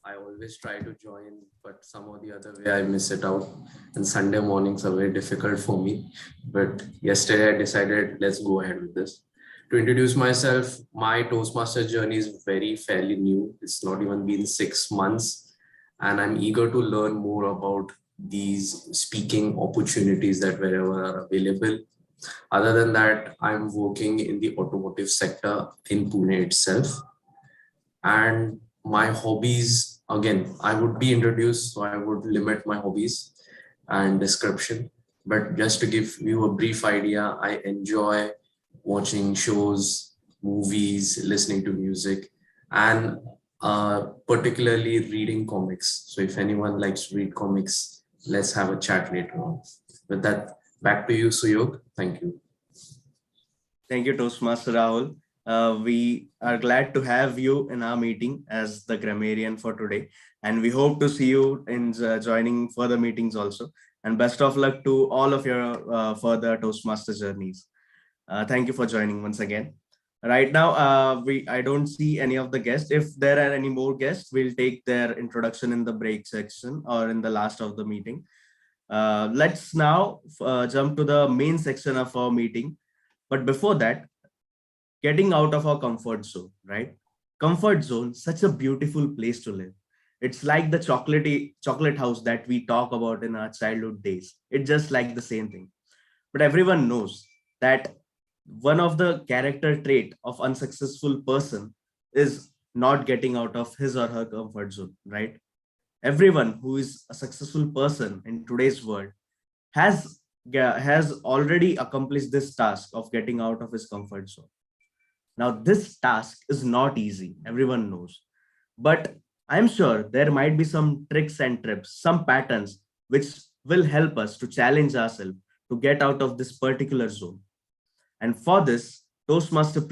I always try to join, but some or the other way I miss it out. And Sunday mornings are very difficult for me. But yesterday I decided let's go ahead with this. To introduce myself, my Toastmaster journey is very fairly new. It's not even been 6 months, and I'm eager to learn more about these speaking opportunities that wherever are available. Other than that, I'm working in the automotive sector in Pune itself. And my hobbies, again, I would be introduced, so I would limit my hobbies and description. But just to give you a brief idea, I enjoy watching shows, movies, listening to music, and particularly reading comics. So if anyone likes to read comics, let's have a chat later on. With that, back to you, Suyog. Thank you. Thank you, Toastmaster Rahul. We are glad to have you in our meeting as the grammarian for today. And we hope to see you in joining further meetings also. And best of luck to all of your further Toastmaster journeys. Thank you for joining once again. Right now, I don't see any of the guests. If there are any more guests, we'll take their introduction in the break section or in the last of the meeting. Let's now jump to the main section of our meeting. But before that, getting out of our comfort zone, right? Comfort zone, such a beautiful place to live. It's like the chocolate house that we talk about in our childhood days. It's just like the same thing. But everyone knows that one of the character trait of unsuccessful person is not getting out of his or her comfort zone, right? Everyone who is a successful person in today's world has has already accomplished this task of getting out of his comfort zone. Now, this task is not easy, everyone knows, but I'm sure there might be some tricks and tips, some patterns which will help us to challenge ourselves to get out of this particular zone. And for this, Toastmaster of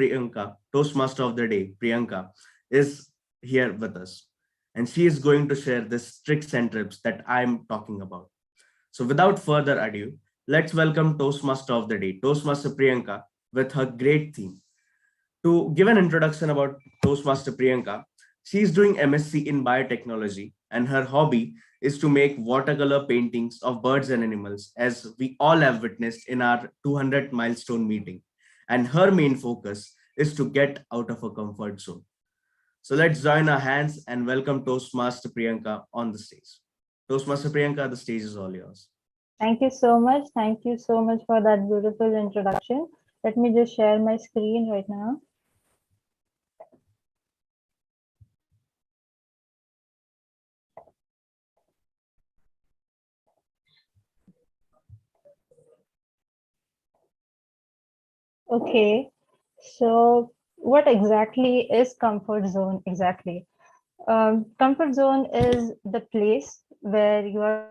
the day, Priyanka, is here with us. And she is going to share this tricks and tips that I'm talking about. So without further ado, let's welcome Toastmaster of the day, Toastmaster Priyanka, with her great theme. To give an introduction about Toastmaster Priyanka, she is doing MSc in biotechnology, and her hobby is to make watercolor paintings of birds and animals, as we all have witnessed in our 200 milestone meeting. And her main focus is to get out of her comfort zone. So let's join our hands and welcome Toastmaster Priyanka on the stage. Toastmaster Priyanka, the stage is all yours. Thank you so much. Thank you so much for that beautiful introduction. Let me just share my screen right now. Okay, so what exactly is comfort zone exactly? Comfort zone is the place where you are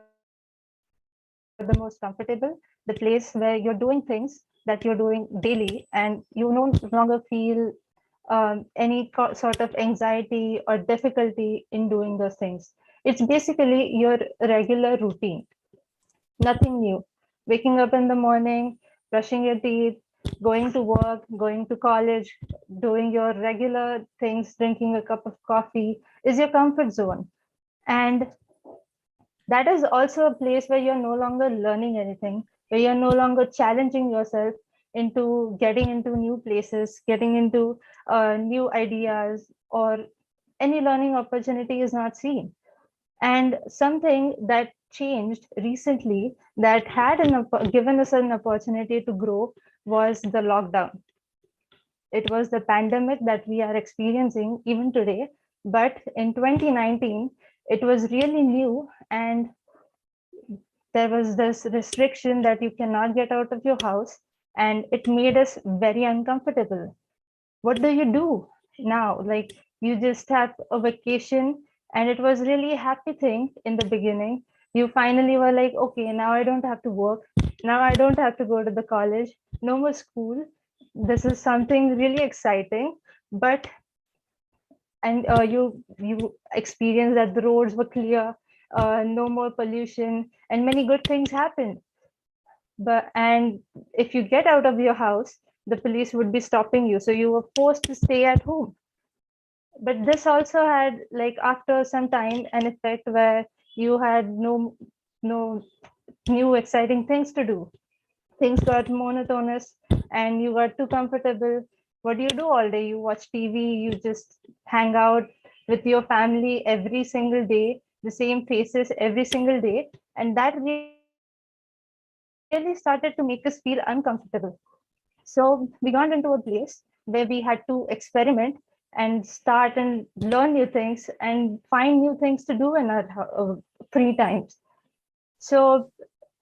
the most comfortable, the place where you're doing things that you're doing daily and you no longer feel any sort of anxiety or difficulty in doing those things. It's basically your regular routine, nothing new. Waking up in the morning, brushing your teeth, going to work, going to college, doing your regular things, drinking a cup of coffee is your comfort zone. And that is also a place where you're no longer learning anything, where you're no longer challenging yourself into getting into new places, getting into new ideas, or any learning opportunity is not seen. And something that changed recently that had given us an opportunity to grow was the lockdown. It was the pandemic that we are experiencing even today. But in 2019, it was really new, and there was this restriction that you cannot get out of your house, and it made us very uncomfortable. What do you do now? Like, you just have a vacation, and it was really a happy thing in the beginning. You finally were like, okay, now I don't have to work. Now I don't have to go to the college. No more school. This is something really exciting. But and you experience that the roads were clear, no more pollution, and many good things happened. But and if you get out of your house, the police would be stopping you, so you were forced to stay at home. But this also had, like, after some time, an effect where you had no new exciting things to do. Things got monotonous and you got too comfortable. What do you do all day? You watch TV, you just hang out with your family every single day, the same faces every single day. And that really started to make us feel uncomfortable. So we got into a place where we had to experiment and start and learn new things and find new things to do in our free times. So,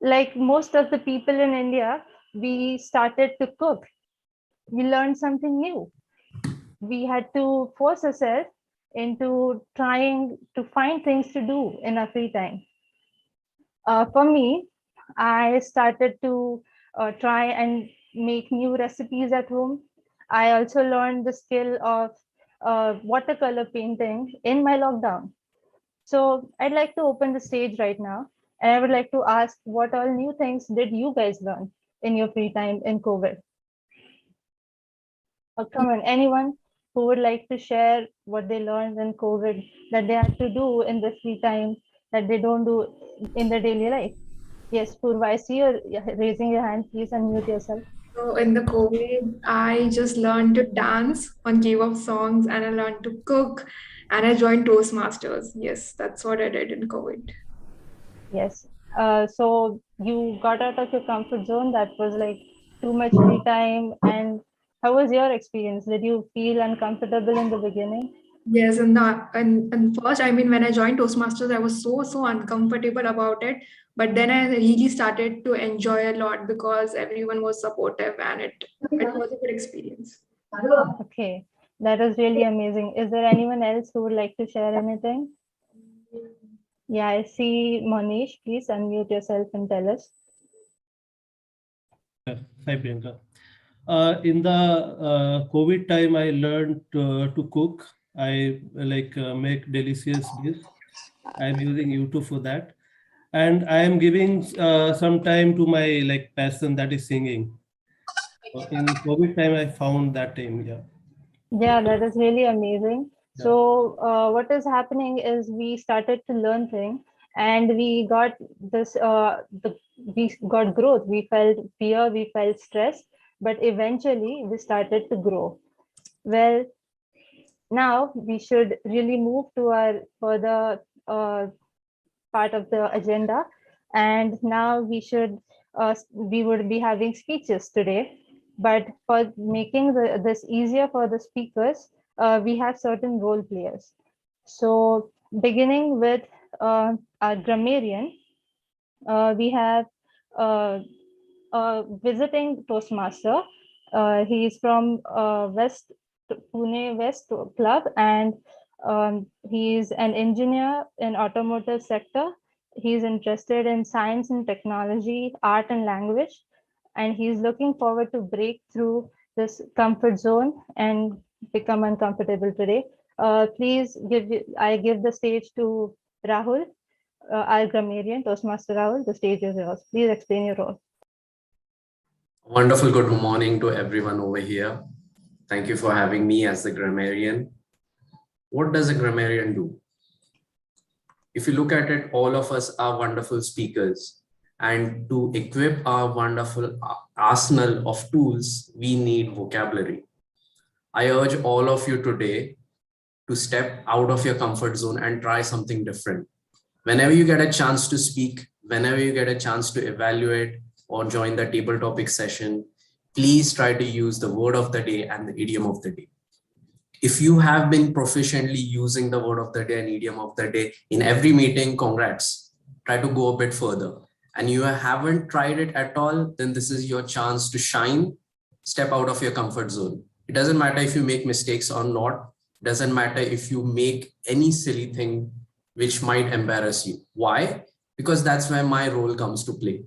like most of the people in India, we started to cook. We learned something new. We had to force ourselves into trying to find things to do in our free time. For me, I started to try and make new recipes at home. I also learned the skill of watercolor painting in my lockdown. So I'd like to open the stage right now, and I would like to ask, what all new things did you guys learn in your free time in COVID? Come on, anyone who would like to share what they learned in COVID that they had to do in the free time that they don't do in their daily life? Yes, Purva, I see you raising your hand. Please unmute yourself. So in the COVID, I just learned to dance on K-pop songs and I learned to cook and I joined Toastmasters. Yes, that's what I did in COVID. Yes. So you got out of your comfort zone. That was like too much free time. And how was your experience? Did you feel uncomfortable in the beginning? Yes, and first, I mean, when I joined Toastmasters, I was so uncomfortable about it. But then I really started to enjoy a lot because everyone was supportive and it was a good experience. Okay, that was really amazing. Is there anyone else who would like to share anything? Yeah, I see Monish. Please unmute yourself and tell us. Hi, Priyanka. In the COVID time, I learned to cook. I make delicious dishes. I'm using YouTube for that, and I am giving some time to my passion, that is singing. In COVID time, I found that time. Yeah. Yeah, that is really amazing. Yeah. So, what is happening is we started to learn things, and we got this. We got growth. We felt fear. We felt stress, but eventually we started to grow. Well, now we should really move to our further part of the agenda, and now we would be having speeches today. But for making this easier for the speakers, we have certain role players. So beginning with our grammarian, we have uh, visiting Toastmaster. He's from West Pune West Club, and he's an engineer in automotive sector. He's interested in science and technology, art and language, and he's looking forward to break through this comfort zone and become uncomfortable today. I give the stage to Rahul, our grammarian, Toastmaster Rahul. The stage is yours. Please explain your role. Wonderful good morning to everyone over here. Thank you for having me as the grammarian. What does a grammarian do? If you look at it, all of us are wonderful speakers. And to equip our wonderful arsenal of tools, we need vocabulary. I urge all of you today to step out of your comfort zone and try something different. Whenever you get a chance to speak, whenever you get a chance to evaluate or join the table topic session, please try to use the word of the day and the idiom of the day. If you have been proficiently using the word of the day and idiom of the day in every meeting, congrats. Try to go a bit further. And you haven't tried it at all, then this is your chance to shine, step out of your comfort zone. It doesn't matter if you make mistakes or not. It doesn't matter if you make any silly thing which might embarrass you. Why? Because that's where my role comes to play.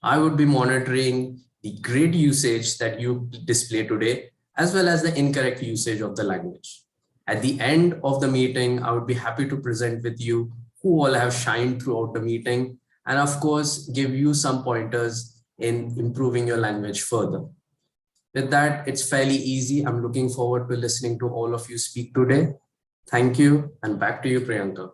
I would be monitoring the great usage that you display today, as well as the incorrect usage of the language. At the end of the meeting, I would be happy to present with you who all have shined throughout the meeting, and of course, give you some pointers in improving your language further. With that, it's fairly easy. I'm looking forward to listening to all of you speak today. Thank you. And back to you, Priyanka.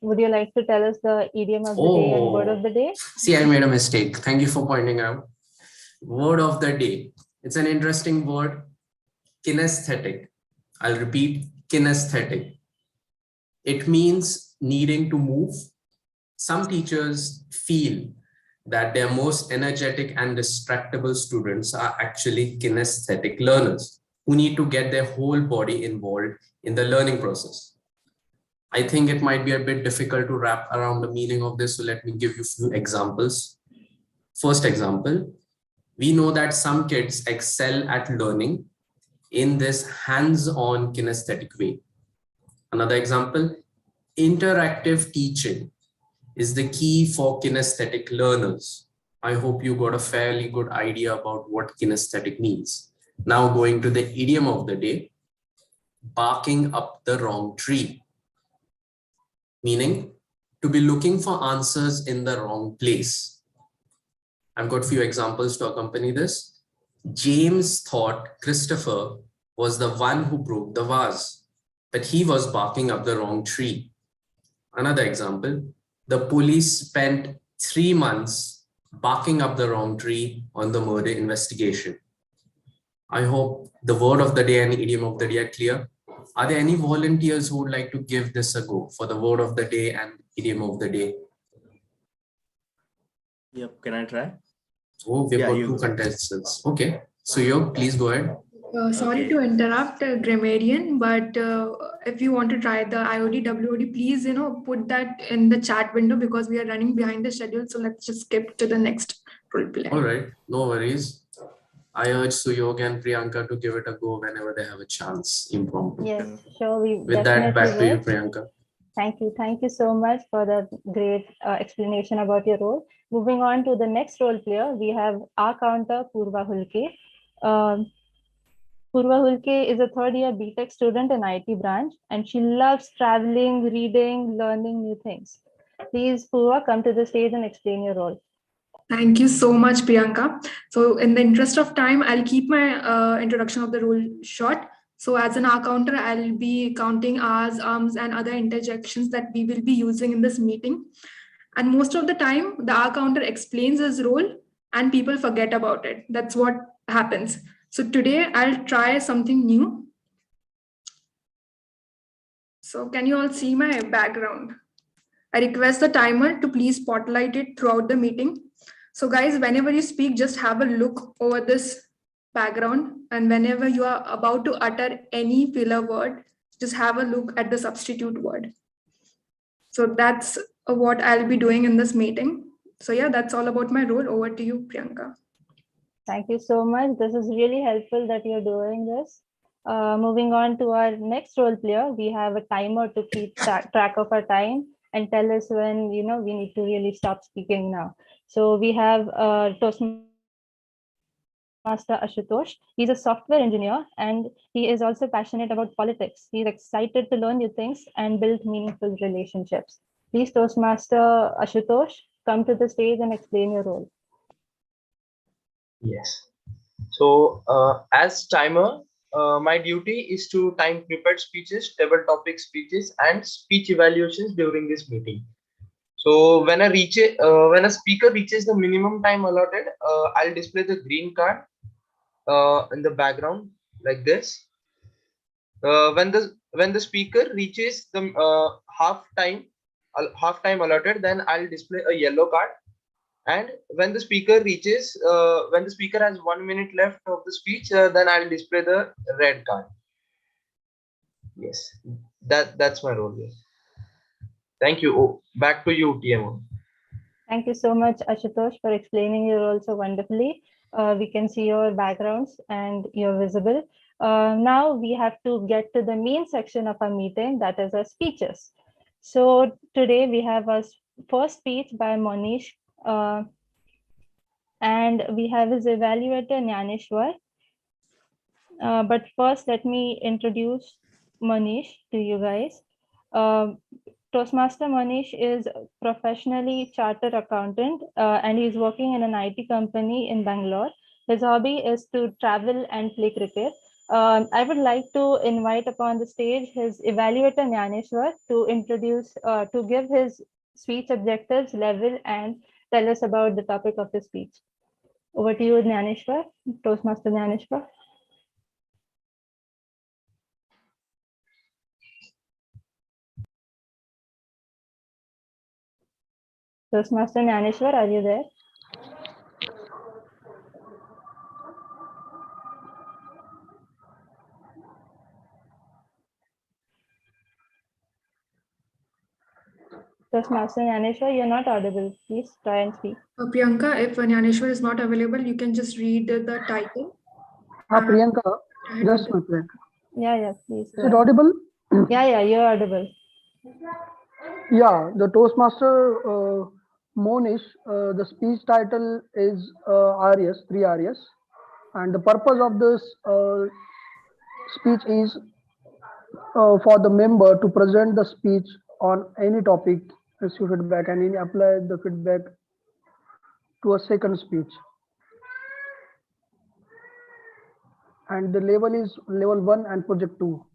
Would you like to tell us the idiom of the day and word of the day? See, I made a mistake. Thank you for pointing out. Word of the day. It's an interesting word, kinesthetic. I'll repeat, kinesthetic. It means needing to move. Some teachers feel that their most energetic and distractible students are actually kinesthetic learners who need to get their whole body involved in the learning process. I think it might be a bit difficult to wrap around the meaning of this, so let me give you a few examples. First example, we know that some kids excel at learning in this hands-on kinesthetic way. Another example, interactive teaching is the key for kinesthetic learners. I hope you got a fairly good idea about what kinesthetic means. Now going to the idiom of the day, barking up the wrong tree, meaning to be looking for answers in the wrong place. I've got a few examples to accompany this. James thought Christopher was the one who broke the vase, but he was barking up the wrong tree. Another example, the police spent 3 months barking up the wrong tree on the murder investigation. I hope the word of the day and idiom of the day are clear. Are there any volunteers who would like to give this a go for the word of the day and idiom of the day? Yep, can I try? Oh, we've Yeah, got you two go. contestants. Okay, so you please go ahead. Sorry Okay. to interrupt, grammarian, but if you want to try the IOD, WOD, please, put that in the chat window because we are running behind the schedule. So let's just skip to the next role play. All right, no worries. I urge Suyog and Priyanka to give it a go whenever they have a chance, impromptu. Yes, sure. We With that, back to definitely you, will. Priyanka. Thank you. Thank you so much for the great explanation about your role. Moving on to the next role player, we have our counter, Purva Hulke. Purva Hulke is a third-year BTech student in IT branch, and she loves traveling, reading, learning new things. Please, Purva, come to the stage and explain your role. Thank you so much, Priyanka. So in the interest of time, I'll keep my introduction of the rule short. So as an R counter, I'll be counting R's, and other interjections that we will be using in this meeting. And most of the time, the R counter explains his role and people forget about it. That's what happens. So today I'll try something new. So can you all see my background? I request the timer to please spotlight it throughout the meeting. So guys, whenever you speak, just have a look over this background. And whenever you are about to utter any filler word, just have a look at the substitute word. So that's what I'll be doing in this meeting. So yeah, that's all about my role. Over to you, Priyanka. Thank you so much. This is really helpful that you're doing this. Moving on to our next role player, we have a timer to keep track of our time and tell us when we need to really stop speaking now. So we have Toastmaster Ashutosh. He's a software engineer and he is also passionate about politics. He's excited to learn new things and build meaningful relationships. Please, Toastmaster Ashutosh, come to the stage and explain your role. Yes. So as timer, my duty is to time prepared speeches, table topic speeches, and speech evaluations during this meeting. So when a speaker reaches the minimum time allotted, I'll display the green card in the background like this. When the speaker reaches the half time allotted, then I'll display a yellow card. And when the speaker has 1 minute left of the speech, then I'll display the red card. Yes, that's my role. Yes. Thank you. Oh, back to you, TMO. Thank you so much, Ashutosh, for explaining your role so wonderfully. We can see your backgrounds and you're visible. Now we have to get to the main section of our meeting, that is our speeches. So today we have our first speech by Monish, and we have his evaluator, Dyaneshwar. But first, let me introduce Manish to you guys. Toastmaster Manish is professionally chartered accountant and he's working in an IT company in Bangalore. His hobby is to travel and play cricket. I would like to invite upon the stage his evaluator Dyaneshwar to give his speech objectives, level, and tell us about the topic of the speech. Over to you, Dyaneshwar, Toastmaster Dyaneshwar. Toastmaster Dyaneshwar, are you there? Toastmaster Dyaneshwar, you're not audible. Please try and speak. Priyanka, if Dyaneshwar is not available, you can just read the title. Priyanka, And just a minute. Yeah, please. Is it audible? Yeah, you're audible. Yeah, the Toastmaster Monish, the speech title is Aryas, 3 Aryas. And the purpose of this speech is for the member to present the speech on any topic, receive feedback, and any apply the feedback to a second speech. And the level is level 1 and project 2.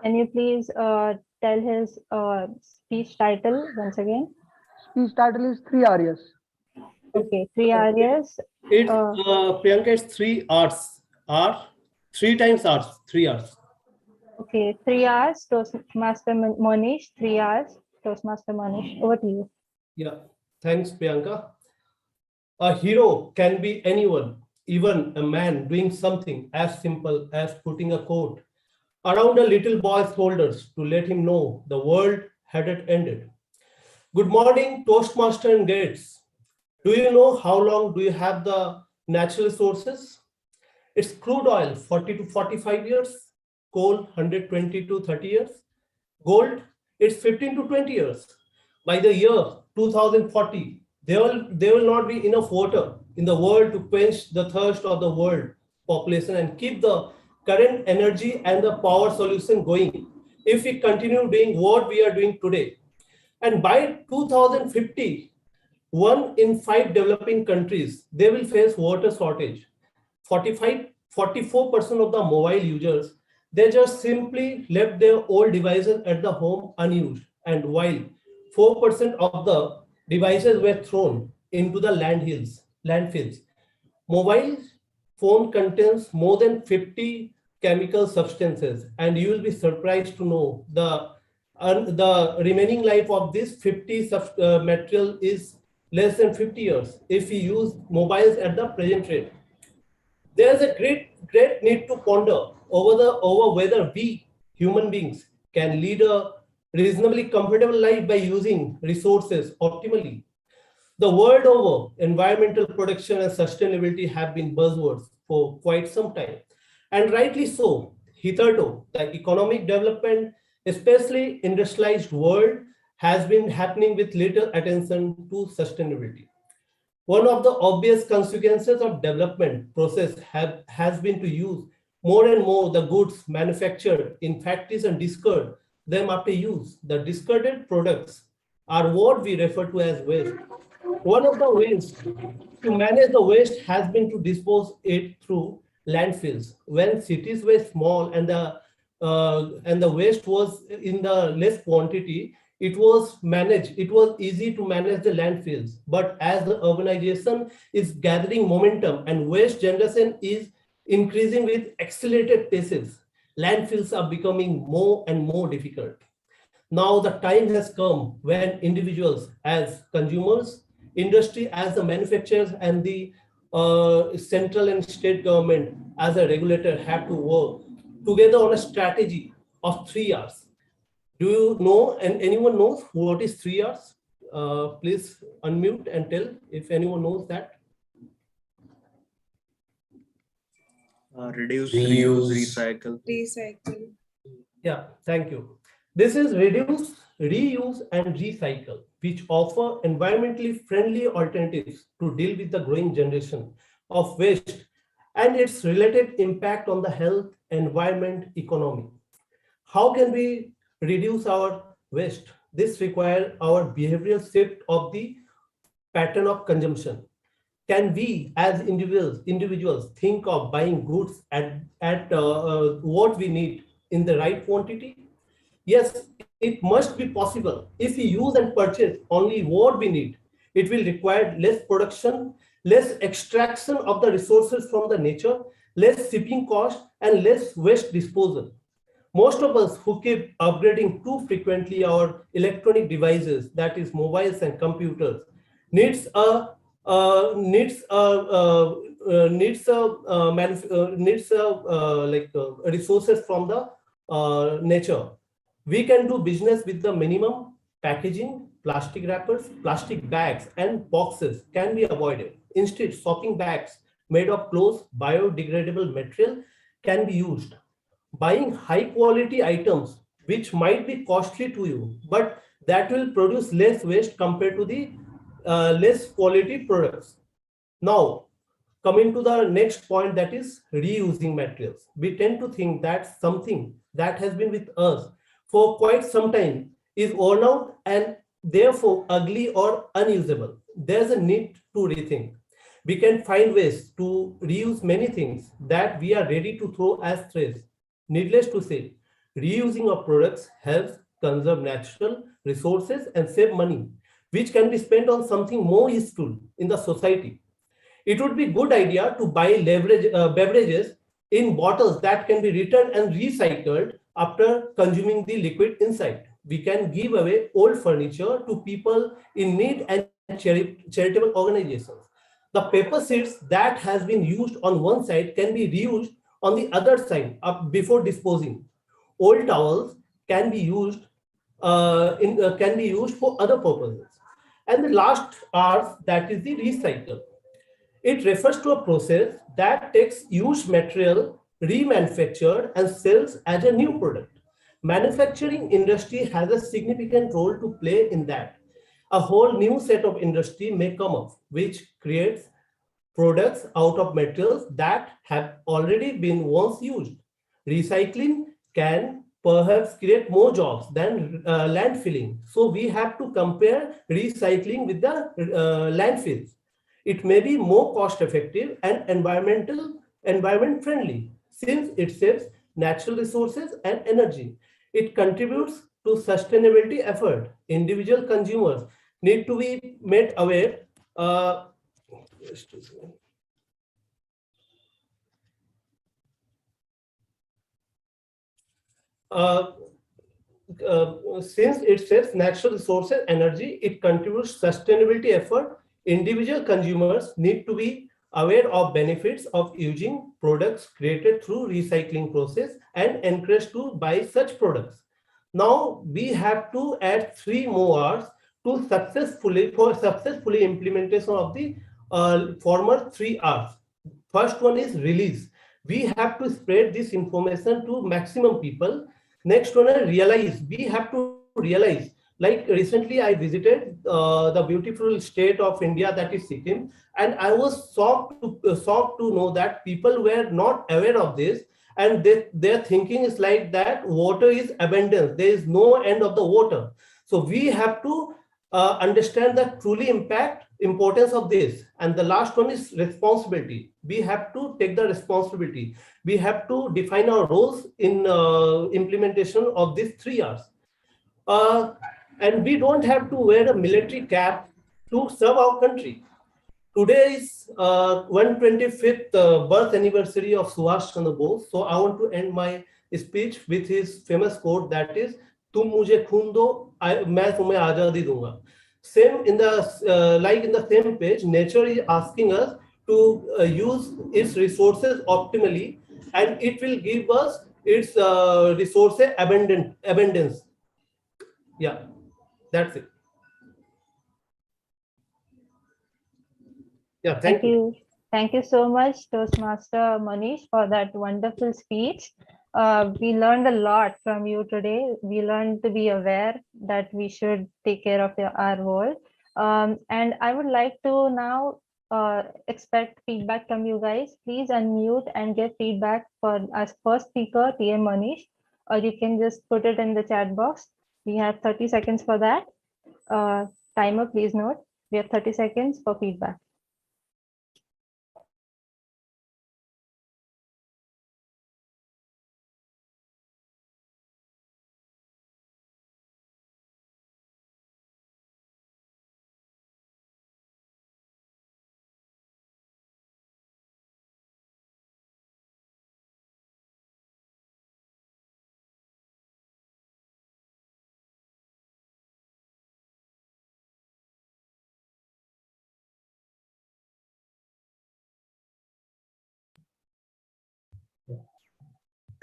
Can you please tell his speech title once again? Speech title is 3 Aryas. Okay, 3 Aryas. It's Priyanka, it's 3 hours. 3 times hours, 3 hours. Okay, 3 hours, Toastmaster Monish, 3 hours, Toastmaster Monish. Over to you. Yeah, thanks, Priyanka. A hero can be anyone, even a man doing something as simple as putting a coat around a little boy's shoulders to let him know the world hadn't ended. Good morning, Toastmaster and Gates. Do you know how long do you have the natural resources? It's crude oil, 40 to 45 years, coal, 120 to 30 years, gold, it's 15 to 20 years. By the year 2040, there will not be enough water in the world to quench the thirst of the world population and keep the current energy and the power solution going if we continue doing what we are doing today. And by 2050, 1 in 5 developing countries, they will face water shortage. 44% of the mobile users, they just simply left their old devices at the home unused. And while 4% of the devices were thrown into the landfills. Mobile phone contains more than 50 chemical substances, and you will be surprised to know the remaining life of this 50 material is less than 50 years if we use mobiles at the present rate. There is a great need to ponder over whether we human beings can lead a reasonably comfortable life by using resources optimally. The world over, environmental protection and sustainability have been buzzwords for quite some time, and rightly so. Hitherto, the economic development, especially industrialized world, has been happening with little attention to sustainability. One of the obvious consequences of development process has been to use more and more the goods manufactured in factories and discard them after use. The discarded products are what we refer to as waste. One of the ways to manage the waste has been to dispose it through landfills. When cities were small and the waste was in the less quantity, it was managed. It was easy to manage the landfills. But as the urbanization is gathering momentum and waste generation is increasing with accelerated paces, landfills are becoming more and more difficult. Now the time has come when individuals as consumers, industry as the manufacturers, and the central and state government as a regulator have to work together on a strategy of 3 hours. Do you know, and anyone knows what is 3 hours? Please unmute and tell if anyone knows that. Reduce, reuse, recycle. Yeah, thank you. This is reduce, reuse, and recycle, which offer environmentally friendly alternatives to deal with the growing generation of waste and its related impact on the health, environment, economy. How can we reduce our waste? This requires our behavioral shift of the pattern of consumption. can we as individuals think of buying goods at what we need in the right quantity? Yes, it must be possible. If we use and purchase only what we need, it will require less production, less extraction of the resources from the nature, less shipping cost, and less waste disposal. Most of us who keep upgrading too frequently our electronic devices, that is mobiles and computers, needs a resources from the nature. We can do business with the minimum packaging, plastic wrappers, plastic bags, and boxes can be avoided. Instead, shopping bags made of close biodegradable material can be used. Buying high quality items which might be costly to you, but that will produce less waste compared to the less quality products. Now, coming to the next point, that is reusing materials. We tend to think that something that has been with us for quite some time is worn out and therefore ugly or unusable. There's a need to rethink. We can find ways to reuse many things that we are ready to throw as trash. Needless to say, reusing of products helps conserve natural resources and save money, which can be spent on something more useful in the society. It would be a good idea to buy beverages in bottles that can be returned and recycled after consuming the liquid inside. We can give away old furniture to people in need and charitable organizations. The paper sheets that has been used on one side can be reused on the other side before disposing. Old towels can be used for other purposes. And the last R, that is the recycle. It refers to a process that takes used material, remanufactured, and sells as a new product. Manufacturing industry has a significant role to play in that. A whole new set of industry may come up, which creates products out of materials that have already been once used. Recycling can perhaps create more jobs than landfilling. So we have to compare recycling with the landfills. It may be more cost effective and environment friendly since it saves natural resources and energy. It contributes to sustainability effort. Individual consumers need to be made aware. Since it saves natural resources, energy, it contributes sustainability effort. Individual consumers need to be aware of benefits of using products created through recycling process and encouraged to buy such products. Now we have to add 3 more hours to successfully implementation of the former 3 hours. First one is release. We have to spread this information to maximum people. Next one is realize. We have to realize. Like recently, I visited the beautiful state of India, that is Sikkim, and I was shocked to know that people were not aware of this, and their thinking is like that water is abundance. There is no end of the water. So we have to understand the truly importance of this. And the last one is responsibility. We have to take the responsibility. We have to define our roles in implementation of these 3 R's. And we don't have to wear a military cap to serve our country. Today is 125th birth anniversary of Subhash Chandra Bose. So I want to end my speech with his famous quote, that is, "Tum mujhe khoon do, main tumhe azadi dunga." Same in the like in the same page, nature is asking us to use its resources optimally, and it will give us its resources abundance. Yeah, that's it. Yeah, thank you. Thank you so much, Toastmaster Manish, for that wonderful speech. We learned a lot from you today. We learned to be aware that we should take care of our world. And I would like to now expect feedback from you guys. Please unmute and give feedback for our first speaker, TM Manish, or you can just put it in the chat box. We have 30 seconds for that. Timer, please note, we have 30 seconds for feedback.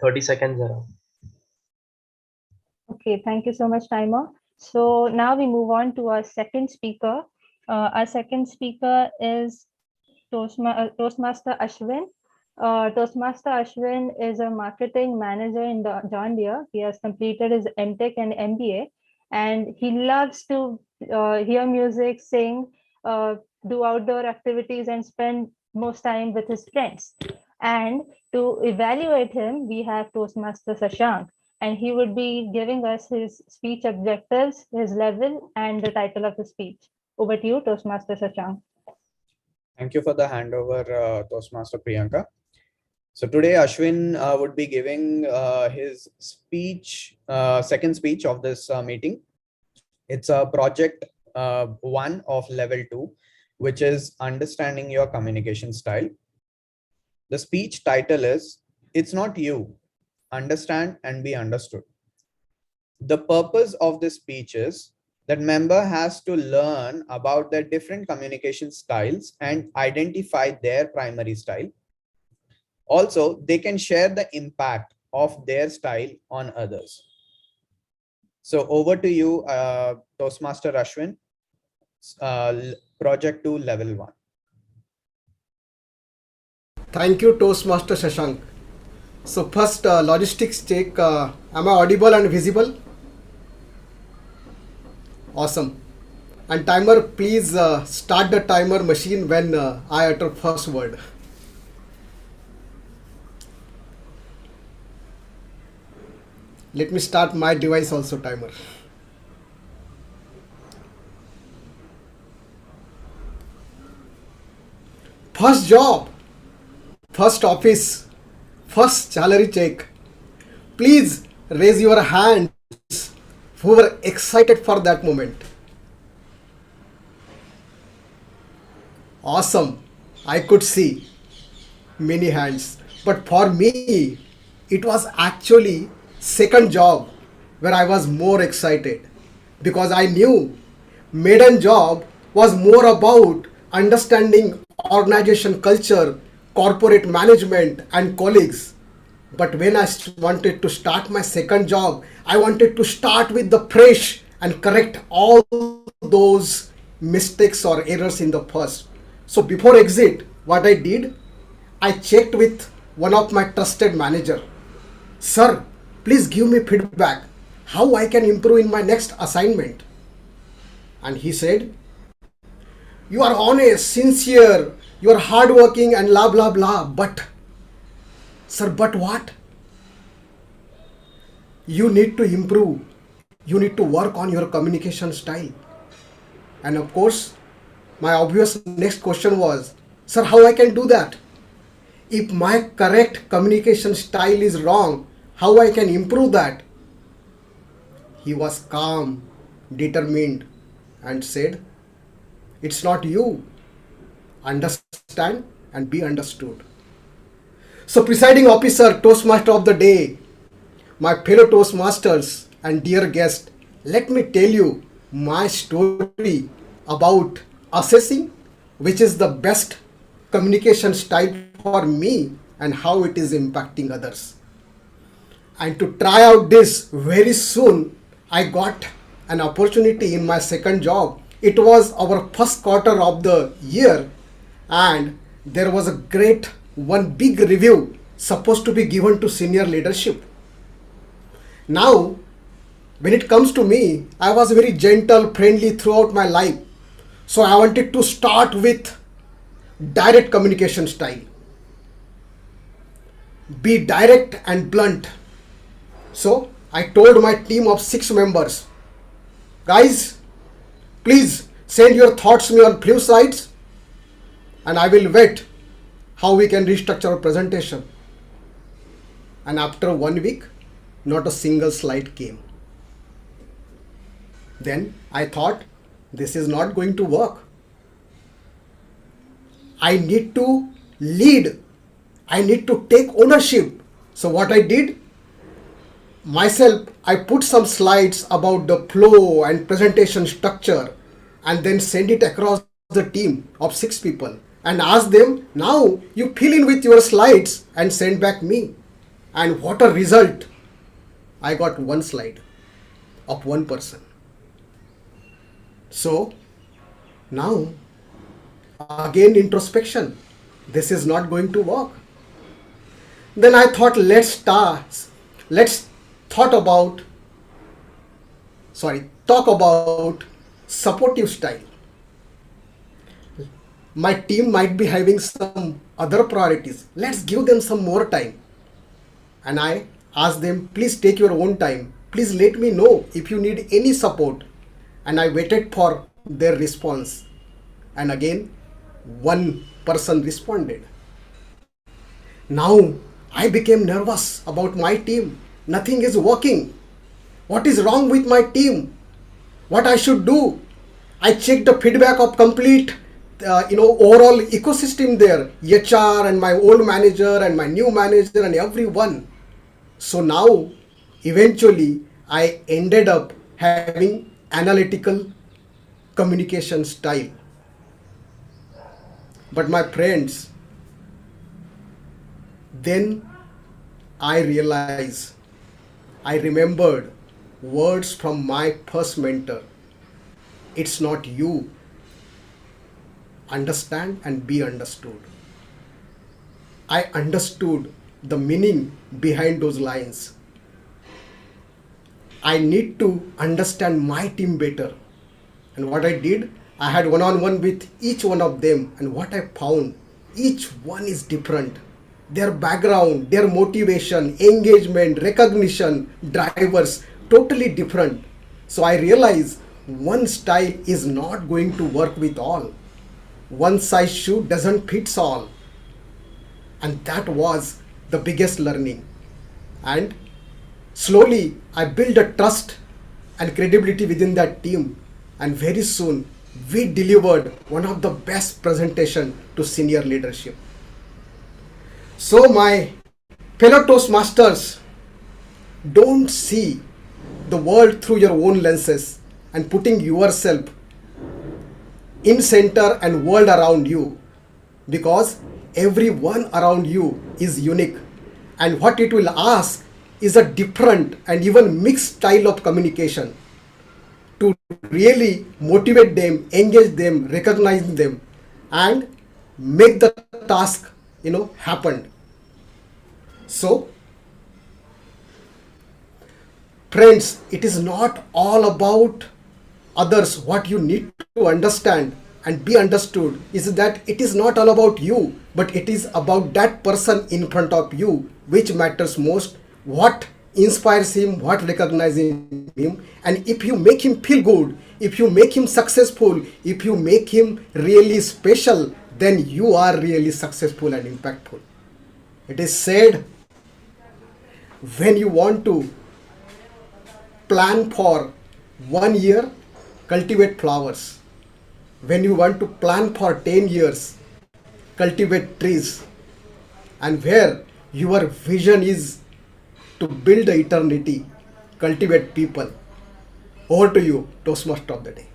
30 seconds around. Okay, thank you so much, Timer. So now we move on to our second speaker. Our second speaker is Toastmaster Ashwin. Toastmaster Ashwin is a marketing manager in John Deere. He has completed his MTech and MBA, and he loves to hear music, sing, do outdoor activities, and spend most time with his friends. And to evaluate him, we have Toastmaster Shashank, and he would be giving us his speech objectives, his level, and the title of the speech. Over to you, Toastmaster Shashank. Thank you for the handover, Toastmaster Priyanka. So today Ashwin would be giving his speech, second speech of this meeting. It's a project 1 of level 2, which is understanding your communication style. The speech title is, "It's not you, understand and be understood." The purpose of this speech is that member has to learn about the different communication styles and identify their primary style. Also, they can share the impact of their style on others. So over to you, Toastmaster Ashwin, project 2, level 1. Thank you, Toastmaster Shashank. So first, logistics check. Am I audible and visible? Awesome. And timer, please start the timer machine when I utter first word. Let me start my device also, timer. First job, first office, first salary check. Please raise your hands who were excited for that moment. Awesome. I could see many hands. But for me, it was actually second job where I was more excited, because I knew maiden job was more about understanding organization culture, corporate management and colleagues. But when I wanted to start my second job, I wanted to start with the fresh and correct all those mistakes or errors in the first. So before exit, what I did, I checked with one of my trusted manager. Sir, please give me feedback how I can improve in my next assignment. And he said, you are honest, sincere, you are hardworking and blah blah blah. But sir, but what? You need to improve. You need to work on your communication style. And of course, my obvious next question was, sir, how I can do that? If my correct communication style is wrong, how I can improve that? He was calm, determined, and said, it's not you. Understand and be understood. So presiding officer, Toastmaster of the day, my fellow Toastmasters and dear guest, let me tell you my story about assessing which is the best communication style for me and how it is impacting others. And to try out this very soon, I got an opportunity in my second job. It was our first quarter of the year, and there was a great one big review supposed to be given to senior leadership. Now, when it comes to me, I was very gentle, friendly throughout my life. So I wanted to start with direct communication style. Be direct and blunt. So I told my team of 6 members, guys, please send your thoughts me on few slides and I will wait how we can restructure our presentation. And after 1 week, not a single slide came. Then I thought, this is not going to work. I need to lead. I need to take ownership. So what I did, myself, I put some slides about the flow and presentation structure and then send it across the team of 6 people and ask them, now you fill in with your slides and send back me. And what a result! I got one slide of one person. So now, again, introspection. This is not going to work. Then I thought, let's thought about, talk about supportive style. My team might be having some other priorities. Let's give them some more time. And I asked them, please take your own time. Please let me know if you need any support. And I waited for their response. And again, one person responded. Now I became nervous about my team. Nothing is working. What is wrong with my team? What I should do? I checked the feedback of complete, overall ecosystem there, HR and my old manager and my new manager and everyone. So now, eventually, I ended up having analytical communication style. But my friends, then I realized, I remembered words from my first mentor. It's not you. Understand and be understood. I understood the meaning behind those lines. I need to understand my team better. And what I did, I had one-on-one with each one of them. And what I found, each one is different. Their background, their motivation, engagement, recognition, drivers, totally different. So I realized one style is not going to work with all. One size shoe doesn't fit all. And that was the biggest learning. And slowly I built a trust and credibility within that team. And very soon we delivered one of the best presentation to senior leadership. So my fellow Toastmasters, don't see the world through your own lenses and putting yourself in center and world around you, because everyone around you is unique, and what it will ask is a different and even mixed style of communication to really motivate them, engage them, recognize them, and make the task happen. So friends, it is not all about others. What you need to understand and be understood is that it is not all about you, but it is about that person in front of you, which matters most, what inspires him, what recognizes him. And if you make him feel good, if you make him successful, if you make him really special, then you are really successful and impactful. It is said, when you want to plan for 1 year, cultivate flowers. When you want to plan for 10 years, cultivate trees. And where your vision is to build the eternity, cultivate people. Over to you, Toastmaster of the day.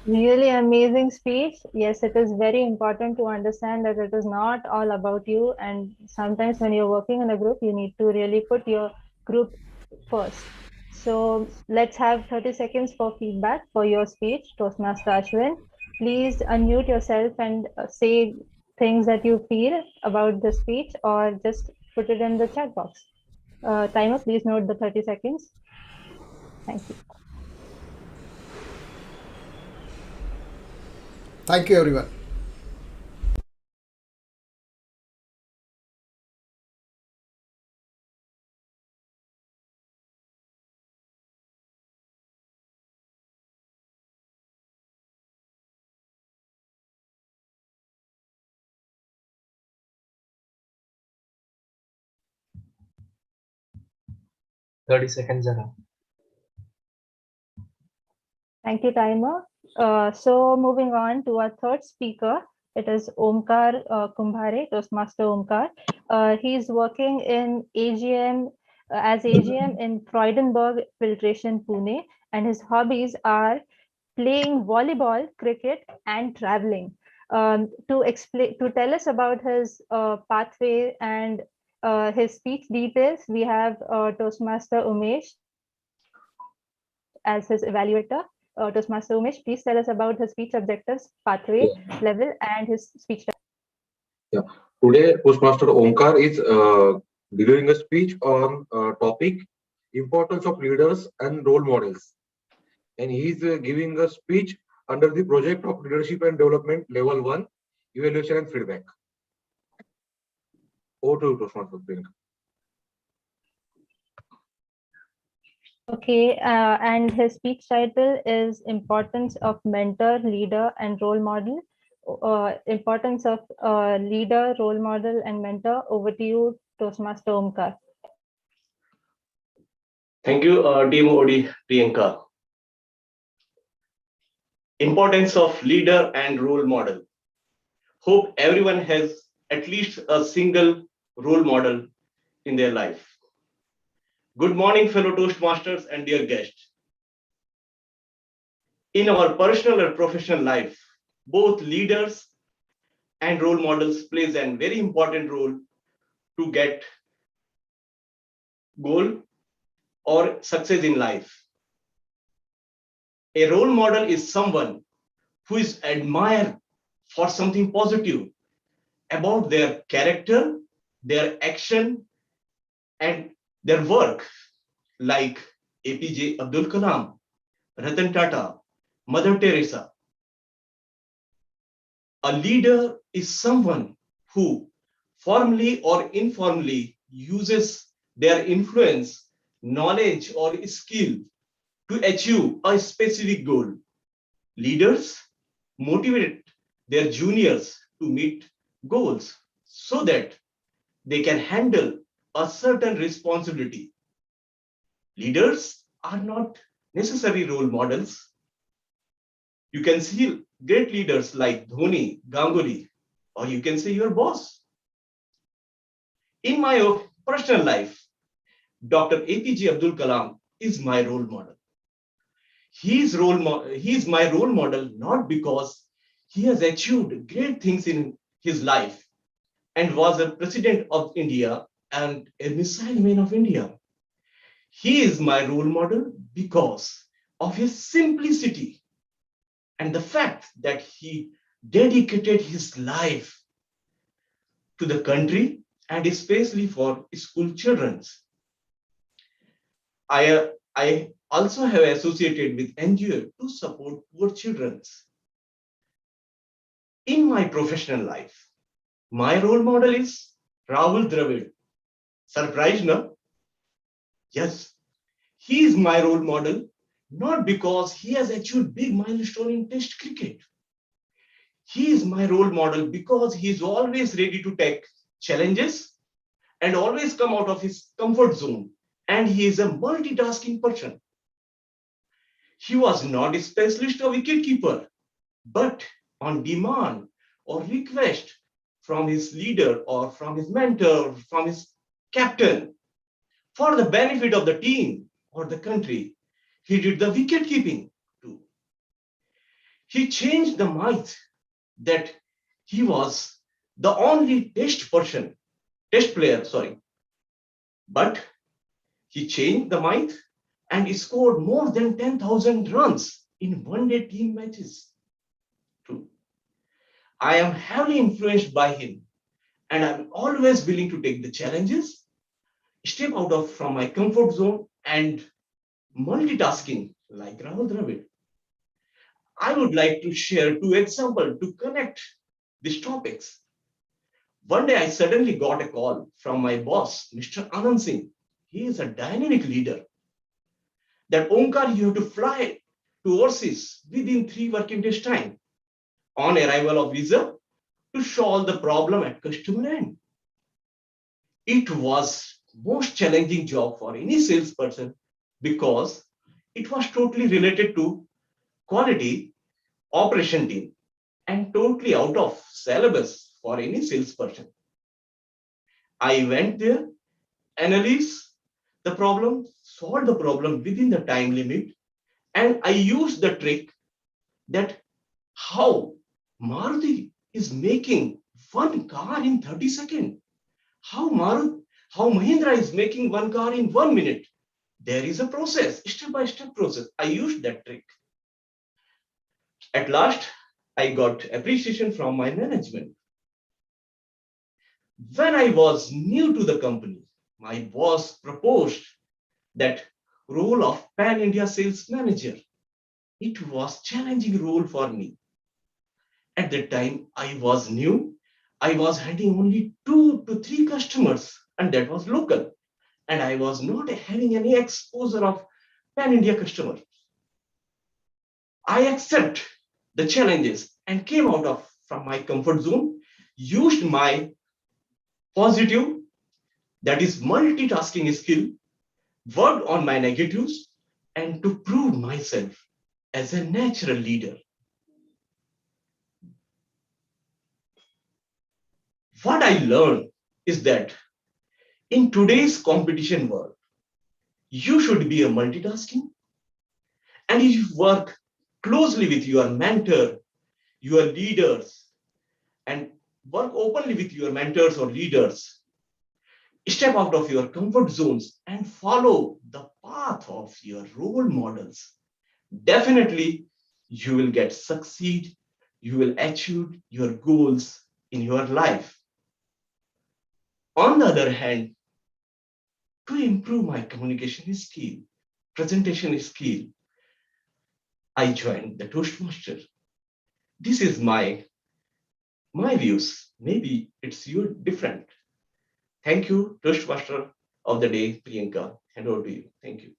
Really amazing speech. Yes, it is very important to understand that it is not all about you. And sometimes when you're working in a group, you need to really put your group first. So let's have 30 seconds for feedback for your speech, Toastmaster Ashwin. Please unmute yourself and say things that you feel about the speech, or just put it in the chat box. Timer, please note the 30 seconds. Thank you. Thank you, everyone. Thirty second जरा. Thank you, Timer. So moving on to our third speaker, it is Omkar Kumbhare, Toastmaster Omkar. He's working in AGM as AGM in Freudenberg Filtration, Pune, and his hobbies are playing volleyball, cricket, and traveling. To tell us about his pathway and his speech details, we have Toastmaster Umesh as his evaluator. Toastmaster Umesh, please tell us about his speech objectives, pathway, level, and his speech. Yeah. Today, Toastmaster Omkar is delivering a speech on topic importance of leaders and role models, and he is giving a speech under the project of leadership and development level 1, evaluation and feedback. Over to you, Toastmaster Priyanka. Okay, and his speech title is Importance of Mentor, Leader, and Role Model. Importance of leader, role model, and mentor. Over to you, Toastmaster Omkar. Thank you, TMOD Priyanka. Importance of leader and role model. Hope everyone has at least a single role model in their life. Good morning, fellow Toastmasters and dear guests. In our personal and professional life, both leaders and role models plays a very important role to get goal or success in life. A role model is someone who is admired for something positive about their character, their action, and their work, like APJ Abdul Kalam, Ratan Tata, Mother Teresa. A leader is someone who formally or informally uses their influence, knowledge, or skill to achieve a specific goal. Leaders motivate their juniors to meet goals so that they can handle a certain responsibility. Leaders are not necessary role models. You can see great leaders like Dhoni, Ganguly, or you can say your boss. In my personal life, Dr. APJ Abdul Kalam is my role model. He is my role model not because he has achieved great things in his life and was a president of India and a missile man of India. He is my role model because of his simplicity and the fact that he dedicated his life to the country and especially for school children. I also have associated with NGO to support poor children. In my professional life, my role model is Rahul Dravid. Surprised, no? Yes, he is my role model, not because he has achieved big milestone in Test cricket. He is my role model because he is always ready to take challenges and always come out of his comfort zone. And he is a multitasking person. He was not a specialist or wicketkeeper, but on demand or request from his leader or from his mentor, from his captain, for the benefit of the team or the country, he did the wicket keeping too. He changed the myth that he was the only test player, but he changed the myth and scored more than 10,000 runs in one-day team matches. Too. I am heavily influenced by him, and I'm always willing to take the challenges, step out from my comfort zone, and multitasking like Rahul Dravid. I would like to share 2 examples to connect these topics. One day I suddenly got a call from my boss, Mr. Anand Singh. He is a dynamic leader. That Omkar, you have to fly to overseas within 3 working days time on arrival of visa to solve the problem at customer end. It was most challenging job for any salesperson because it was totally related to quality operation team and totally out of syllabus for any salesperson. I went there, analyzed the problem, solved the problem within the time limit, and I used the trick that how Maruti is making one car in 30 seconds. How Mahindra is making one car in 1 minute. There is a process, step-by-step process. I used that trick. At last, I got appreciation from my management. When I was new to the company, my boss proposed that role of pan-India sales manager. It was challenging role for me. At that time, I was new. I was handling only 2 to 3 customers, and that was local. And I was not having any exposure of pan-India customers. I accept the challenges and came out of from my comfort zone, used my positive, that is multitasking skill, worked on my negatives, and to prove myself as a natural leader. What I learned is that in today's competition world, you should be a multitasking, and if you work closely with your mentor, your leaders, and work openly with your mentors or leaders, step out of your comfort zones and follow the path of your role models. Definitely, you will get succeed. You will achieve your goals in your life. On the other hand, to improve my communication skill, presentation skill, I joined the Toastmaster. This is my views. Maybe it's your different. Thank you, Toastmaster of the day, Priyanka. Hand over to you. Thank you.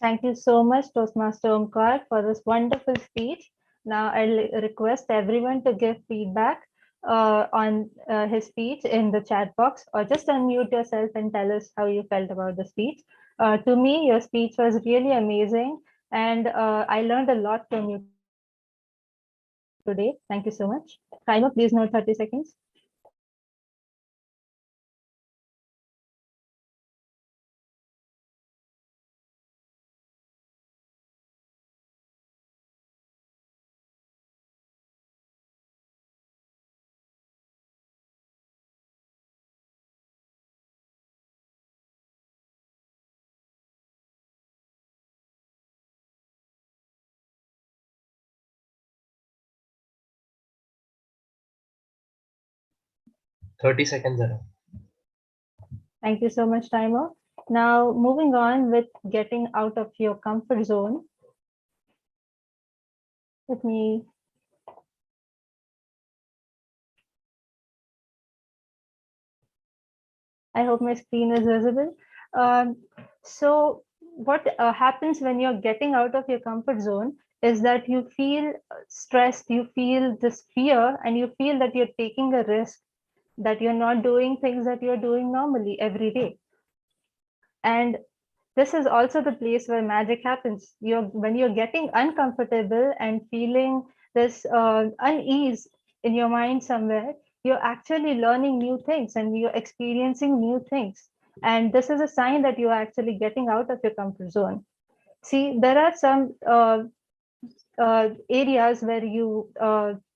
Thank you so much, Toastmaster Omkar, for this wonderful speech. Now I'll request everyone to give feedback on his speech in the chat box, or just unmute yourself and tell us how you felt about the speech. To me, your speech was really amazing, and I learned a lot from you today. Thank you so much. Timer, please note 30 seconds. seconds. Thank you so much, Timer. Now, moving on with getting out of your comfort zone. Let me I hope my screen is visible. So what happens when you're getting out of your comfort zone is that you feel stressed, you feel this fear, and you feel that you're taking a risk, that you're not doing things that you're doing normally every day. And this is also the place where magic happens. When you're getting uncomfortable and feeling this unease in your mind somewhere, you're actually learning new things and you're experiencing new things. And this is a sign that you're actually getting out of your comfort zone. See, there are some areas where you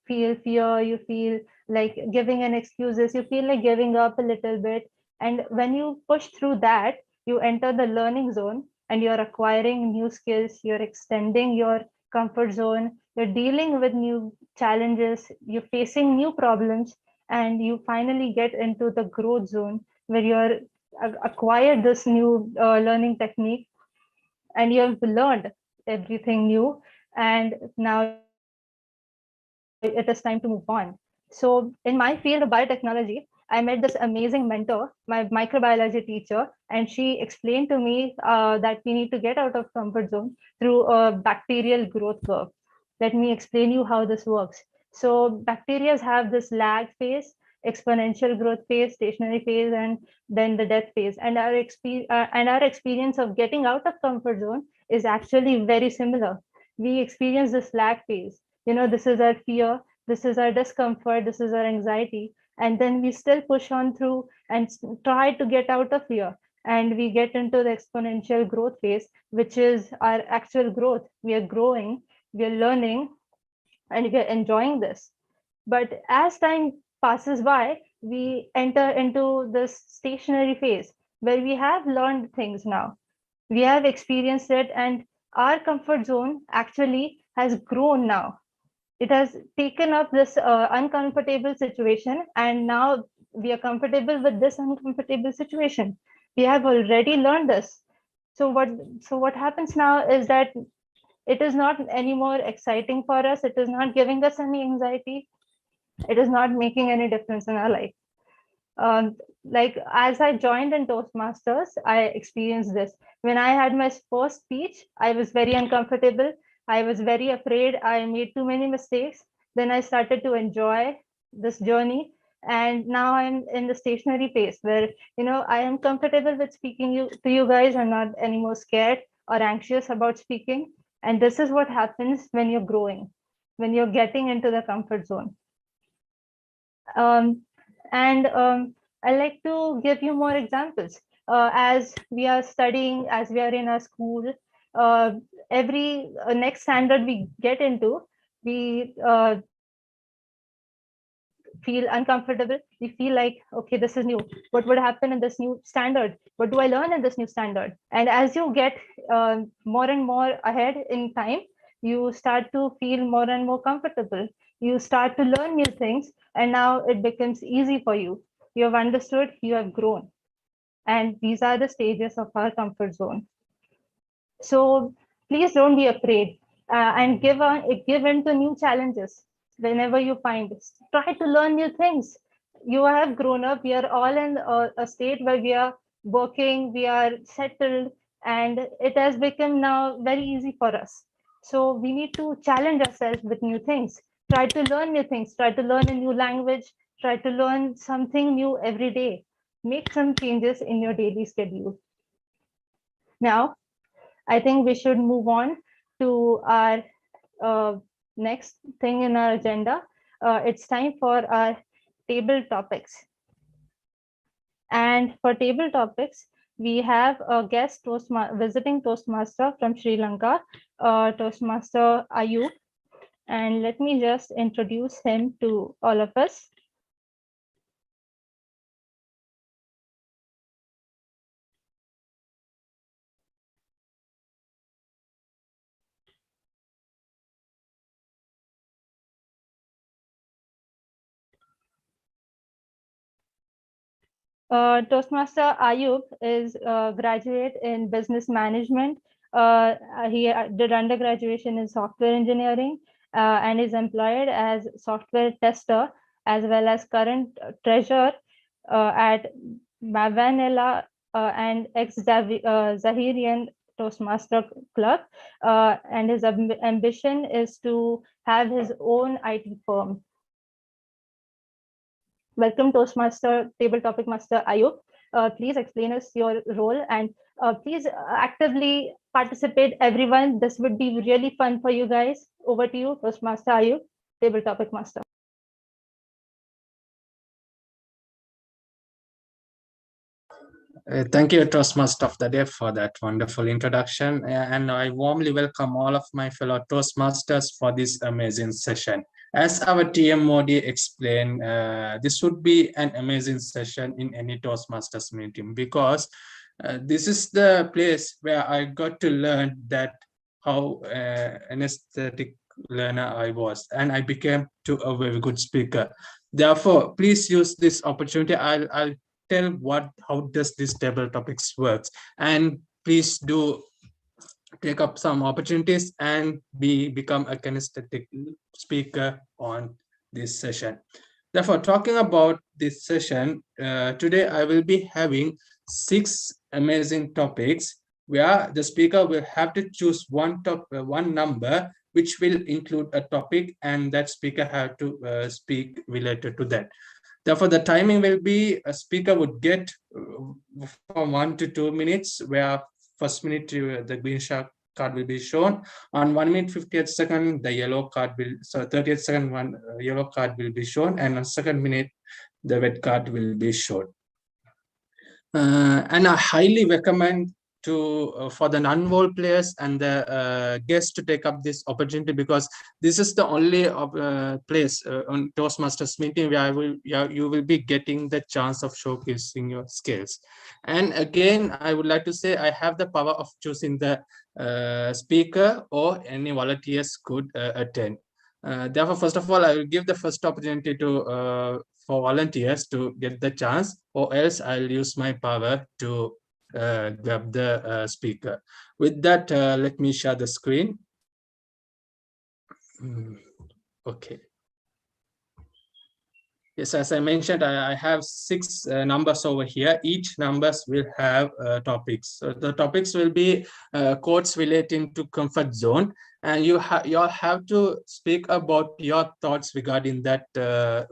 feel fear, you feel like giving an excuses, you feel like giving up a little bit. And when you push through that, you enter the learning zone and you're acquiring new skills, you're extending your comfort zone, you're dealing with new challenges, you're facing new problems, and you finally get into the growth zone where you're acquired this new learning technique and you have learned everything new, and now it is time to move on. So in my field of biotechnology, I met this amazing mentor, my microbiology teacher, and she explained to me that we need to get out of comfort zone through a bacterial growth curve. Let me explain you how this works. So bacteria have this lag phase, exponential growth phase, stationary phase, and then the death phase. And our experience of getting out of comfort zone is actually very similar. We experience this lag phase. This is our fear, this is our discomfort, this is our anxiety, and then we still push on through and try to get out of fear, and we get into the exponential growth phase, which is our actual growth. We are growing, we are learning, and we are enjoying this. But as time passes by, we enter into this stationary phase where we have learned things now. We have experienced it, and our comfort zone actually has grown now. It has taken up this uncomfortable situation, and now we are comfortable with this uncomfortable situation. We have already learned this. So what happens now is that it is not anymore exciting for us. It is not giving us any anxiety. It is not making any difference in our life. Like as I joined in Toastmasters, I experienced this. When I had my first speech, I was very uncomfortable. I was very afraid. I made too many mistakes. Then I started to enjoy this journey. And now I'm in the stationary phase where, I am comfortable with speaking to you guys. I'm not anymore scared or anxious about speaking. And this is what happens when you're growing, when you're getting into the comfort zone. And I like to give you more examples. As we are studying, as we are in our school, every next standard we get into, we feel uncomfortable. We feel like, okay, this is new. What would happen in this new standard? What do I learn in this new standard? And as you get more and more ahead in time, you start to feel more and more comfortable. You start to learn new things, and now it becomes easy for you. You have understood, you have grown. And these are the stages of our comfort zone. So please don't be afraid, and give in to new challenges whenever you find it. Try to learn new things. You have grown up. We are all in a state where we are working, we are settled, and it has become now very easy for us. So we need to challenge ourselves with new things. Try to learn new things. Try to learn a new language. Try to learn something new every day. Make some changes in your daily schedule. Now, I think we should move on to our next thing in our agenda. It's time for our table topics. And for table topics, we have a guest visiting Toastmaster from Sri Lanka, Toastmaster Ayub. And let me just introduce him to all of us. Toastmaster Ayub is a graduate in business management. He did undergraduation in software engineering and is employed as software tester as well as current treasurer at Mavanella and ex-Zahirian Toastmaster Club. And his ambition is to have his own IT firm. Welcome, Toastmaster, Table Topic Master Ayub. Please explain us your role, and please actively participate, everyone. This would be really fun for you guys. Over to you, Toastmaster Ayub, Table Topic Master. Thank you, Toastmaster of the Day, for that wonderful introduction. And I warmly welcome all of my fellow Toastmasters for this amazing session. As our TMOD explained, this would be an amazing session in any Toastmasters meeting, because this is the place where I got to learn that how an aesthetic learner I was, and I became to a very good speaker. Therefore, please use this opportunity. I'll tell how does this table topics works, and please do take up some opportunities and become a kinesthetic speaker on this session. Therefore, talking about this session, today I will be having 6 amazing topics where the speaker will have to choose one number which will include a topic, and that speaker have to speak related to that. Therefore, the timing will be a speaker would get from 1 to 2 minutes, where first minute the green card will be shown. On 1 minute 58 second, the yellow card will, so 38 second one yellow card will be shown, and on second minute the red card will be shown. And I highly recommend for the non-world players and the guests to take up this opportunity, because this is the only place on Toastmasters meeting where you will be getting the chance of showcasing your skills. And again, I would like to say I have the power of choosing the speaker, or any volunteers could attend. Therefore, first of all, I will give the first opportunity to for volunteers to get the chance, or else I'll use my power to grab the speaker. With that, let me share the screen. Okay. Yes, as I mentioned, I have 6 numbers over here. Each numbers will have topics. So the topics will be quotes relating to comfort zone, and you all have to speak about your thoughts regarding that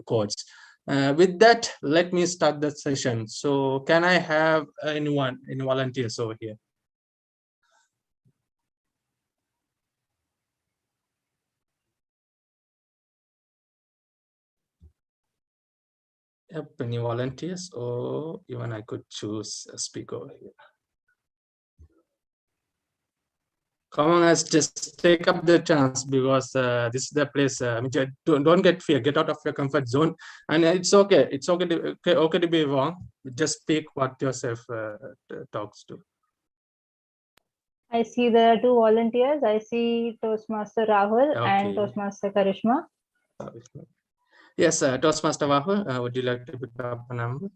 quotes. With that, let me start the session. So can I have any volunteers over here? Yep, any volunteers, or even I could choose a speaker over here. Come on, guys, just take up the chance, because this is the place. I mean, don't get fear. Get out of your comfort zone, and it's okay. It's okay to be wrong. Just speak what yourself talks to. I see there are 2 volunteers. I see Toastmaster Rahul and Okay. Toastmaster Karishma. Yes, Toastmaster Rahul, would you like to pick up a number?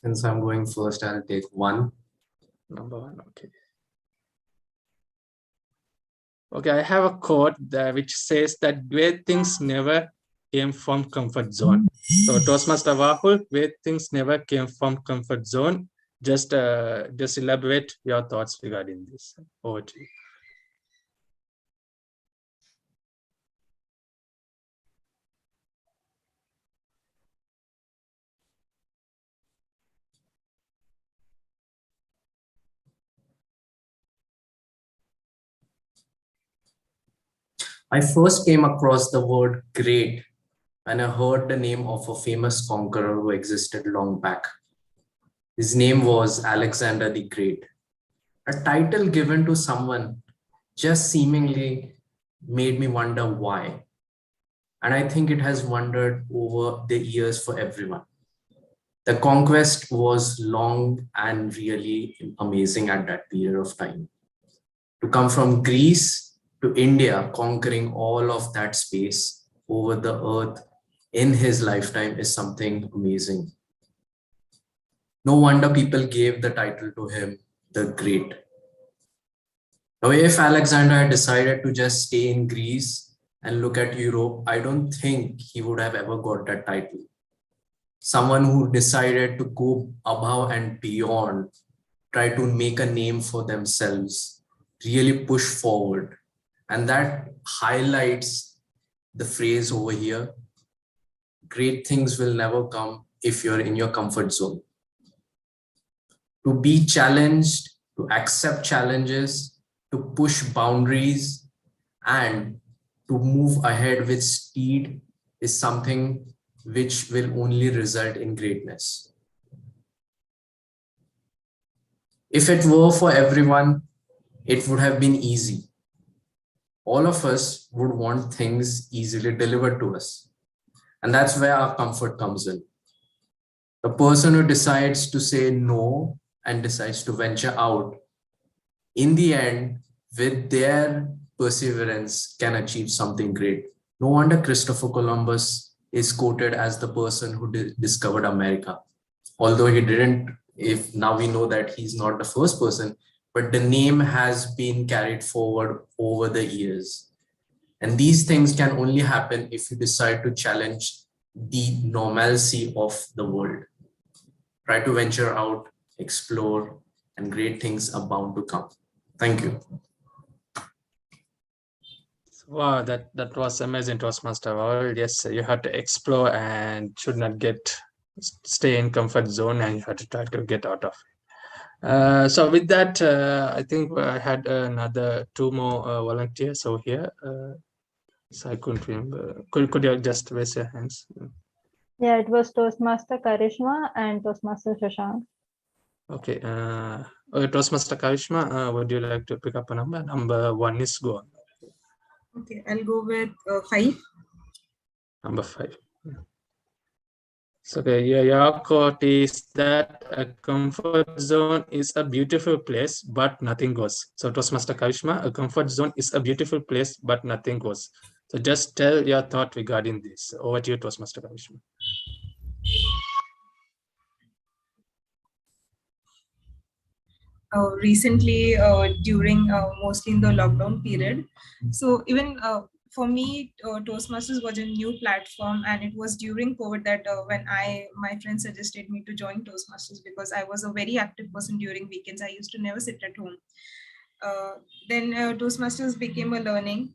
Since I'm going first, I'll take 1. Number 1, okay. Okay, I have a quote which says that great things never came from comfort zone. So Toastmaster Rahul, great things never came from comfort zone. Just elaborate your thoughts regarding this. Over to you. I first came across the word great when I heard the name of a famous conqueror who existed long back. His name was Alexander the Great, a title given to someone just seemingly made me wonder why. And I think it has wondered over the years for everyone. The conquest was long and really amazing at that period of time. To come from Greece to India, conquering all of that space over the earth in his lifetime is something amazing. No wonder people gave the title to him, the Great. Now, if Alexander had decided to just stay in Greece and look at Europe, I don't think he would have ever got that title. Someone who decided to go above and beyond, try to make a name for themselves, really push forward. And that highlights the phrase over here, great things will never come if you're in your comfort zone. To be challenged, to accept challenges, to push boundaries, and to move ahead with speed is something which will only result in greatness. If it were for everyone, it would have been easy. All of us would want things easily delivered to us. And that's where our comfort comes in. The person who decides to say no and decides to venture out, in the end, with their perseverance, can achieve something great. No wonder Christopher Columbus is quoted as the person who discovered America. Although he didn't, if now we know that he's not the first person, but the name has been carried forward over the years. And these things can only happen if you decide to challenge the normalcy of the world. Try to venture out, explore, and great things are bound to come. Thank you. Wow, that was amazing, Toastmaster Rahul. Yes, you have to explore and should not stay in comfort zone, and you have to try to get out of it. So with that, I think I had another 2 more volunteers over here. So I couldn't remember. Could you just raise your hands? Yeah, it was Toastmaster Karishma and Toastmaster Shashank. Okay. Toastmaster Karishma, would you like to pick up a number? Number 1 is gone. Okay, I'll go with 5. Number 5. So okay, your quote is that a comfort zone is a beautiful place, but nothing goes. So Toastmaster Karishma, a comfort zone is a beautiful place, but nothing goes. So just tell your thought regarding this. Over to you, Toastmaster Karishma. Recently, during mostly in the lockdown period. So even for me, Toastmasters was a new platform, and it was during COVID that when my friend suggested me to join Toastmasters, because I was a very active person during weekends. I used to never sit at home. Uh, then Toastmasters became a learning,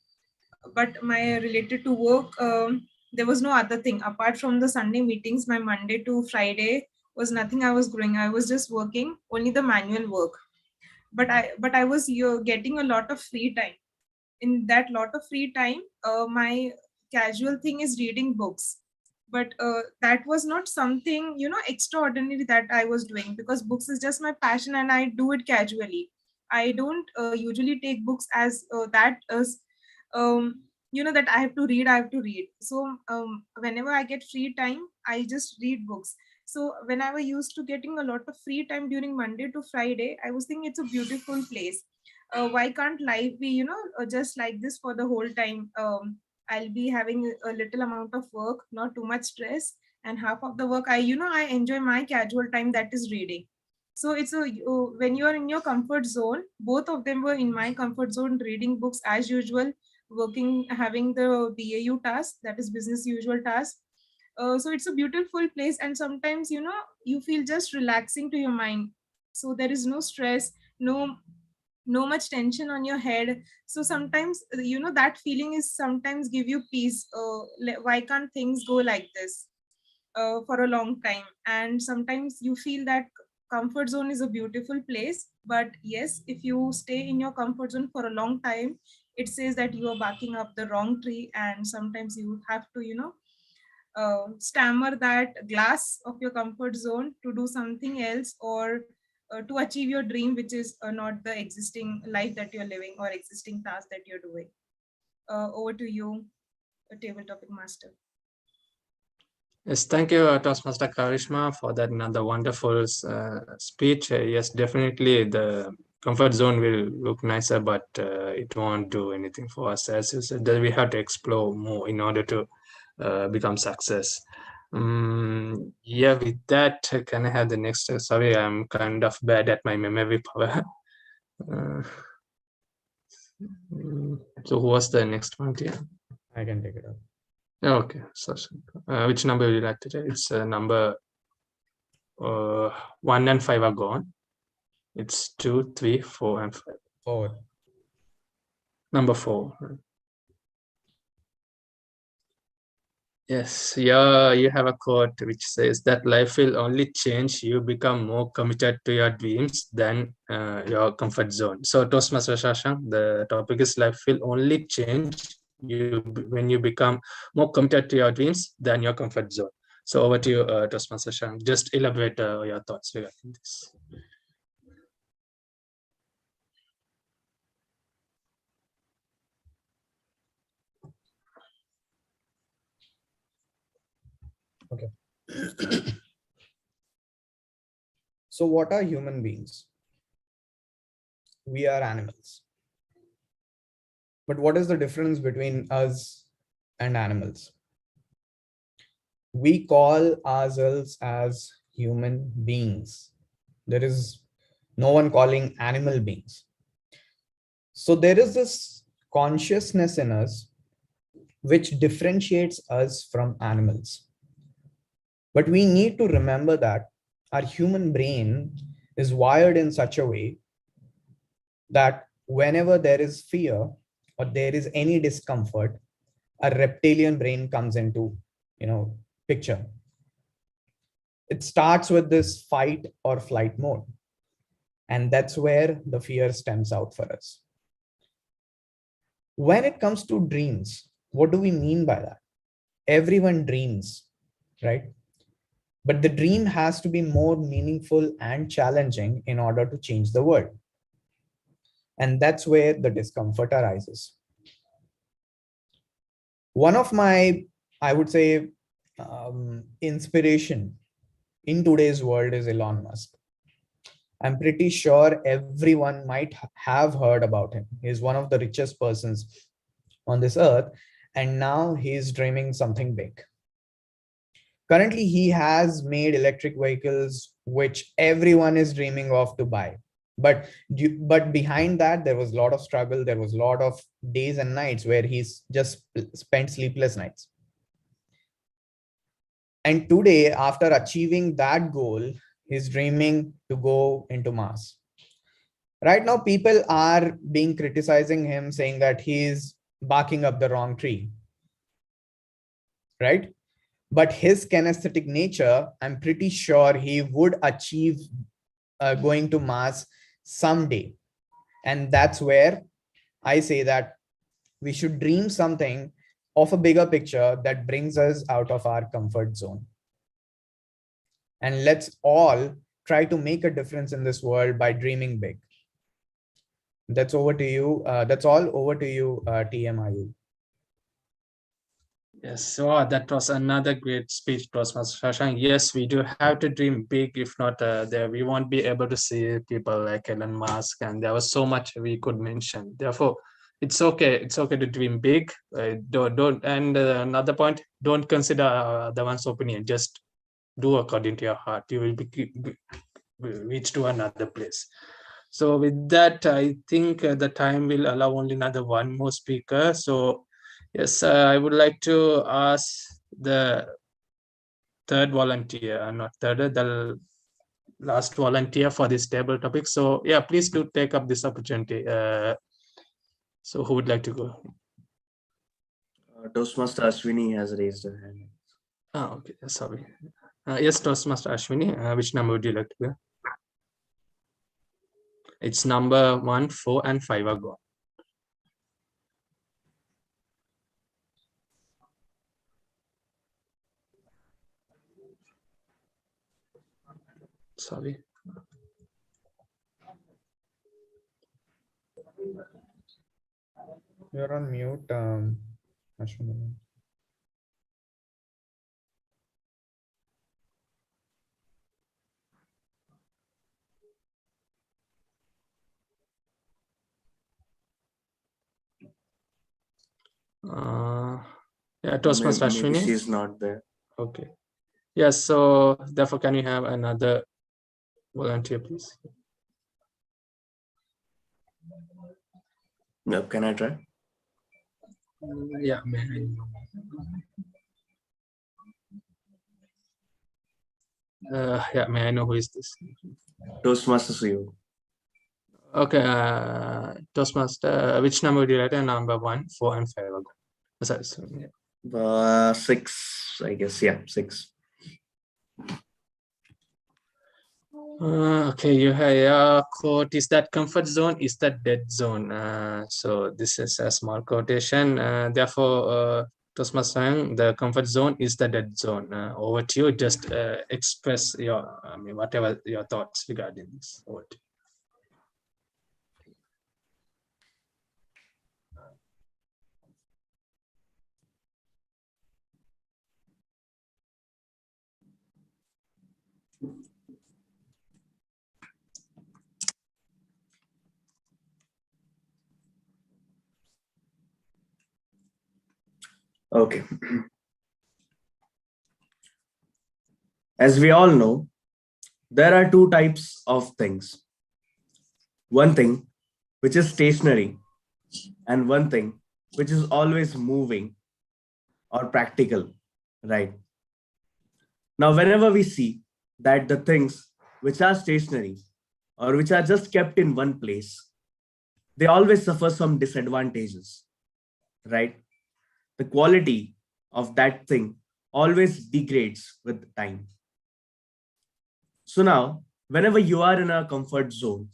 but my related to work, there was no other thing apart from the Sunday meetings. My Monday to Friday was nothing I was growing. I was just working only the manual work, but I was getting a lot of free time. In that lot of free time, my casual thing is reading books, but that was not something extraordinary that I was doing, because books is just my passion and I do it casually. I don't usually take books as that as that I have to read. So whenever I get free time, I just read books. So when I was used to getting a lot of free time during Monday to Friday, I was thinking it's a beautiful place. Why can't life be just like this for the whole time? I'll be having a little amount of work, not too much stress, and half of the work I enjoy my casual time, that is reading. So it's when you are in your comfort zone, both of them were in my comfort zone, reading books as usual, working, having the BAU task, that is business usual task. So it's a beautiful place, and sometimes you feel just relaxing to your mind. So there is no stress, no much tension on your head. So sometimes that feeling is sometimes give you peace. Why can't things go like this for a long time? And sometimes you feel that comfort zone is a beautiful place, but yes, if you stay in your comfort zone for a long time, it says that you are barking up the wrong tree, and sometimes you have to stammer that glass of your comfort zone to do something else, or to achieve your dream, which is not the existing life that you're living or existing task that you're doing. Over to you, table topic master. Yes, thank you, Toastmaster Karishma, for that another wonderful speech. Yes, definitely the comfort zone will look nicer, but it won't do anything for us. As you said, that we have to explore more in order to become success. Yeah, with that, can I have the next? Sorry, I'm kind of bad at my memory power. So who was the next one here? I can take it up. Okay, so which number would you like to take? It's number 1 and 5 are gone. It's 2, 3, 4, and 5. 4. Number 4. Yes, yeah, you have a quote which says that life will only change. You become more committed to your dreams than your comfort zone. So, Toastmaster Shashank, the topic is life will only change you when you become more committed to your dreams than your comfort zone. So, over to you, Toastmaster Shashank. Just elaborate your thoughts regarding this. Okay. So what are human beings? We are animals. But what is the difference between us and animals? We call ourselves as human beings. There is no one calling animal beings. So there is this consciousness in us which differentiates us from animals. But we need to remember that our human brain is wired in such a way that whenever there is fear or there is any discomfort, a reptilian brain comes into picture. It starts with this fight or flight mode, and that's where the fear stems out for us. When it comes to dreams, what do we mean by that? Everyone dreams, right? But the dream has to be more meaningful and challenging in order to change the world. And that's where the discomfort arises. One of my, I would say, inspiration in today's world is Elon Musk. I'm pretty sure everyone might have heard about him. He's one of the richest persons on this earth, and now he's dreaming something big. Currently, he has made electric vehicles, which everyone is dreaming of to buy. But behind that, there was a lot of struggle. There was a lot of days and nights where he's just spent sleepless nights. And today, after achieving that goal, he's dreaming to go into Mars. Right now, people are being criticizing him, saying that he's barking up the wrong tree. Right? But his kinesthetic nature, I'm pretty sure he would achieve going to Mars someday. And that's where I say that we should dream something of a bigger picture that brings us out of our comfort zone. And let's all try to make a difference in this world by dreaming big. That's over to you. That's all over to you, TMIU. Yes, so that was another great speech, Toastmaster Shashank. Yes, we do have to dream big. If not, there we won't be able to see people like Elon Musk, and there was so much we could mention. Therefore, it's okay. It's okay to dream big. Don't. And another point: don't consider the one's opinion. Just do according to your heart. You will be reach to another place. So with that, I think the time will allow only another one more speaker. So. Yes, I would like to ask the third volunteer, not third, the last volunteer for this table topic. So yeah, please do take up this opportunity. So who would like to go? Toastmaster Ashwini has raised her hand. Oh, okay, sorry. Yes, Toastmaster Ashwini, which number would you like to go? It's number 1, 4, and 5 are gone. Sorry. You're on mute, Ashwini. Yeah, Toastmaster Ashwini. Maybe she's not there. Okay. Yes, so therefore, can we have another volunteer, please? No, can I try? Yeah, may I know? Yeah, may I know who is this? Toastmaster Suyo. Okay, Toastmaster, which number would you like? Number 1, 4, and 5. Sorry, yeah. 6, I guess. Yeah, 6. Okay, you have your quote. Is that comfort zone? Is that dead zone? So this is a small quotation. Therefore, Toastmaster, the comfort zone is the dead zone. Over to you. Just express your, whatever your thoughts regarding this. Over to you. Okay. As we all know, there are 2 types of things. One thing which is stationary, and one thing which is always moving or practical, right? Now, whenever we see that the things which are stationary or which are just kept in one place, they always suffer some disadvantages, right? The quality of that thing always degrades with time. So now, whenever you are in a comfort zone,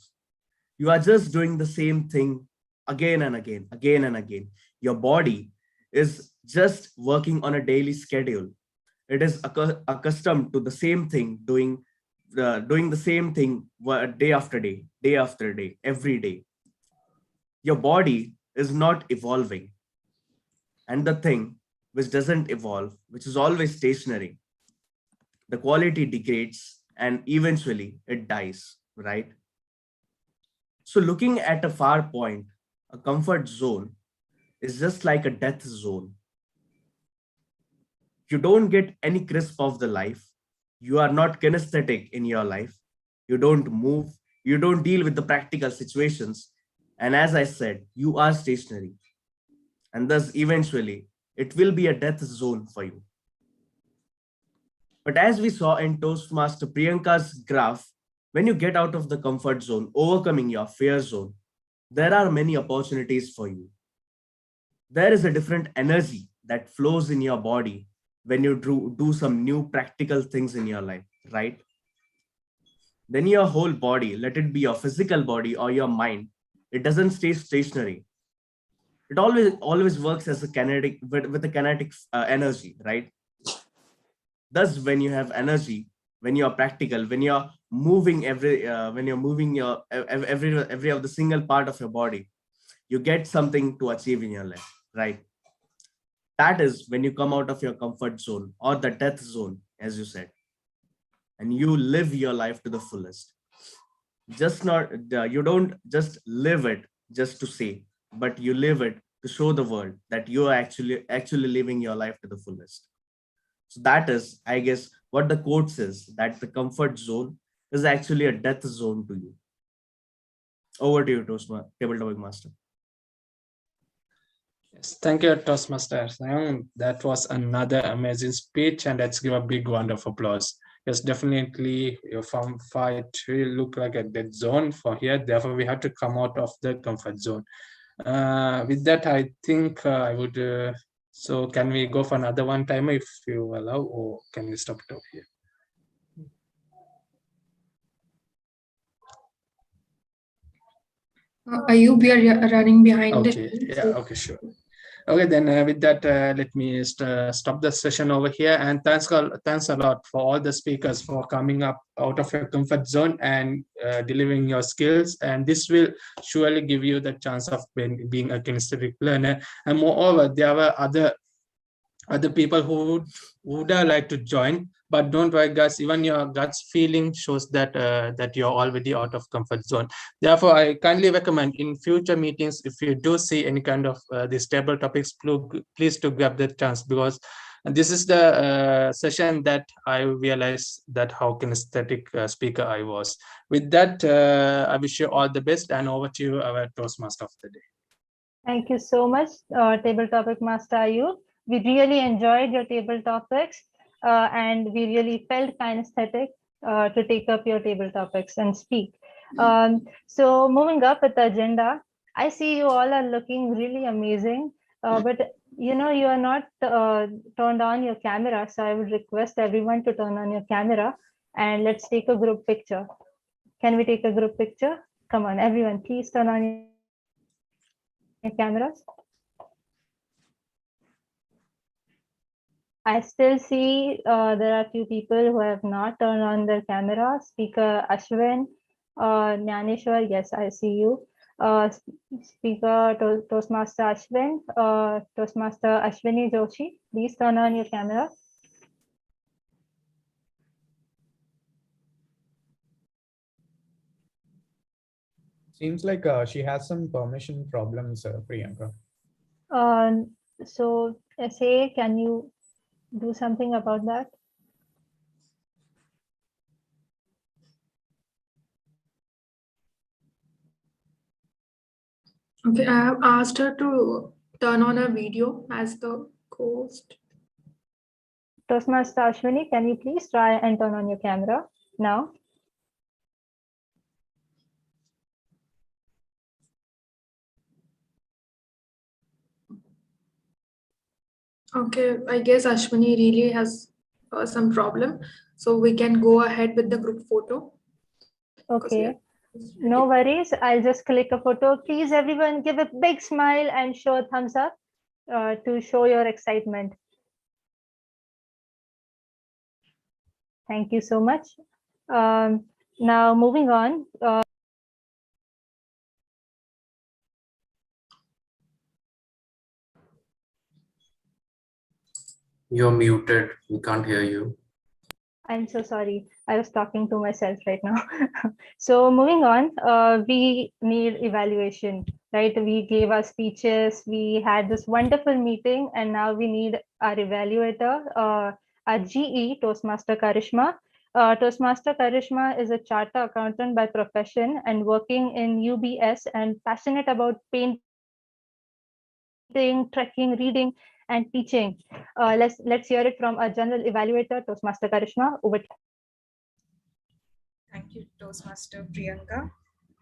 you are just doing the same thing again and again, again and again. Your body is just working on a daily schedule. It is accustomed to the same thing, doing the same thing day after day, every day. Your body is not evolving. And the thing which doesn't evolve, which is always stationary, the quality degrades and eventually it dies, right? So looking at a far point, a comfort zone is just like a death zone. You don't get any crisp of the life. You are not kinesthetic in your life. You don't move. You don't deal with the practical situations. And as I said, you are stationary. And thus, eventually, it will be a death zone for you. But as we saw in Toastmaster Priyanka's graph, when you get out of the comfort zone, overcoming your fear zone, there are many opportunities for you. There is a different energy that flows in your body when you do some new practical things in your life, right? Then your whole body, let it be your physical body or your mind, it doesn't stay stationary. It always works as a kinetic with a kinetic energy, right? Thus, when you have energy, when you are practical, when you're moving when you're moving your every of the single part of your body, you get something to achieve in your life, right? That is when you come out of your comfort zone or the death zone, as you said, and you live your life to the fullest. Just not you don't just live it just to say, but you live it to show the world that you are actually living your life to the fullest. So that is, I guess, what the quote says, that the comfort zone is actually a death zone to you. Over to you, Table Topic Master. Yes, thank you, Toastmaster. That was another amazing speech, and let's give a big round of applause. Yes, definitely, your farm fight will look like a dead zone for here. Therefore, we have to come out of the comfort zone. With that, I think I would. So, can we go for another one timer if you allow, or can we stop it over here? Ayub, we are running behind. Okay, yeah, okay, sure. Okay, then with that, let me stop the session over here. And thanks a lot for all the speakers for coming up out of your comfort zone and delivering your skills. And this will surely give you the chance of being a kinesthetic learner. And moreover, there were other people who would like to join, but don't worry, guys. Even your gut's feeling shows that that you're already out of comfort zone. Therefore, I kindly recommend in future meetings, if you do see any kind of these table topics, please to grab the chance, because this is the session that I realized that how kinesthetic speaker I was. With that, I wish you all the best, and over to you, our Toastmaster of the day. Thank you so much, Table Topic Master Ayub. We really enjoyed your table topics, and we really felt kinesthetic to take up your table topics and speak. So moving up with the agenda, I see you all are looking really amazing, but you know, you are not turned on your camera. So I would request everyone to turn on your camera and let's take a group picture. Can we take a group picture? Come on, everyone, please turn on your cameras. I still see there are a few people who have not turned on their camera. Speaker Ashwin, Dyaneshwar, yes, I see you. Speaker Toastmaster Ashwin, Toastmaster Ashwini Joshi, please turn on your camera. Seems like she has some permission problems, Priyanka. So, SA, can you do something about that? Okay, I have asked her to turn on a video as the host. Toastmaster Ashwini, can you please try and turn on your camera now? Okay, I guess Ashwini really has some problem. So we can go ahead with the group photo. Okay, no worries. I'll just click a photo. Please, everyone, give a big smile and show a thumbs up to show your excitement. Thank you so much. Now moving on. You're muted. We can't hear you. I'm so sorry. I was talking to myself right now. So moving on, we need evaluation, right? We gave our speeches, we had this wonderful meeting, and now we need our evaluator, our GE, Toastmaster Karishma. Toastmaster Karishma is a chartered accountant by profession and working in UBS and passionate about painting, trekking, reading, and teaching. Let's hear it from our general evaluator, Toastmaster Karishma. Over to you. Thank you, Toastmaster Priyanka.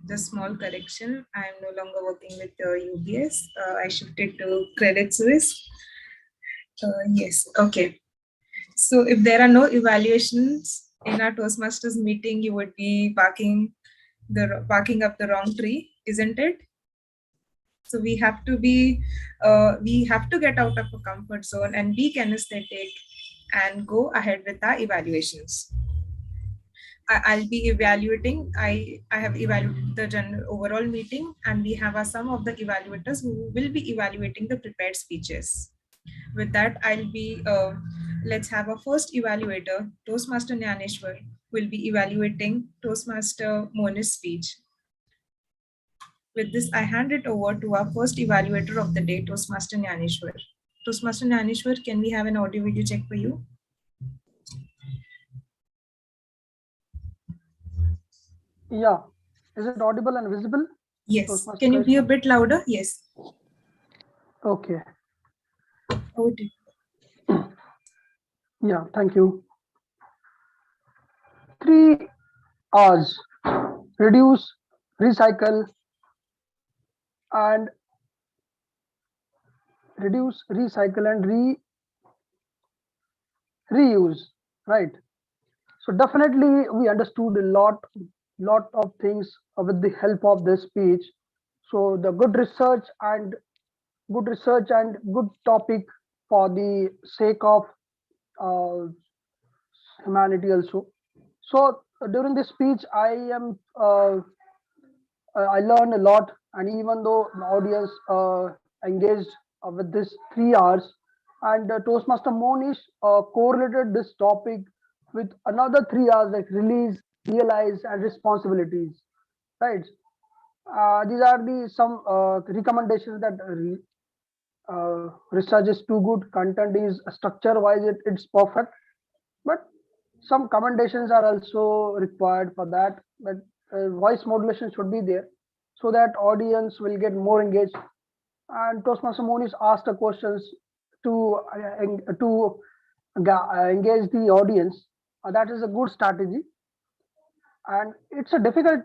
Just small correction. I am no longer working with UBS. I shifted to Credit Suisse. Yes, okay. So if there are no evaluations in our Toastmasters meeting, you would be barking up the wrong tree, isn't it? So we have to get out of a comfort zone and be kinesthetic and go ahead with our evaluations. I'll be evaluating. I have evaluated the general overall meeting, and we have some of the evaluators who will be evaluating the prepared speeches. With that, let's have a first evaluator, Toastmaster Dyaneshwar, will be evaluating Toastmaster Moni's speech. With this, I hand it over to our first evaluator of the day, Toastmaster Dyaneshwar. Toastmaster Dyaneshwar, can we have an audio video check for you? Yeah. Is it audible and visible? Yes. Toastmaster Can you be a Karishma? bit louder? Yes. Okay. Over to you. Yeah, thank you. 3 R's: reduce, recycle, and reuse, right? So definitely we understood a lot of things with the help of this speech. So the good research and good topic for the sake of uh, humanity also. So during this speech, I learned a lot, and even though the audience engaged with this 3 hours, and Toastmaster Monish correlated this topic with another 3 hours like release, realize, and responsibilities. Right? These are the some recommendations that research is too good, content is structure wise it's perfect, but some commendations are also required for that. But voice modulation should be there so that audience will get more engaged. And Toastmaster Monish asked the questions to engage the audience. That is a good strategy, and it's a difficult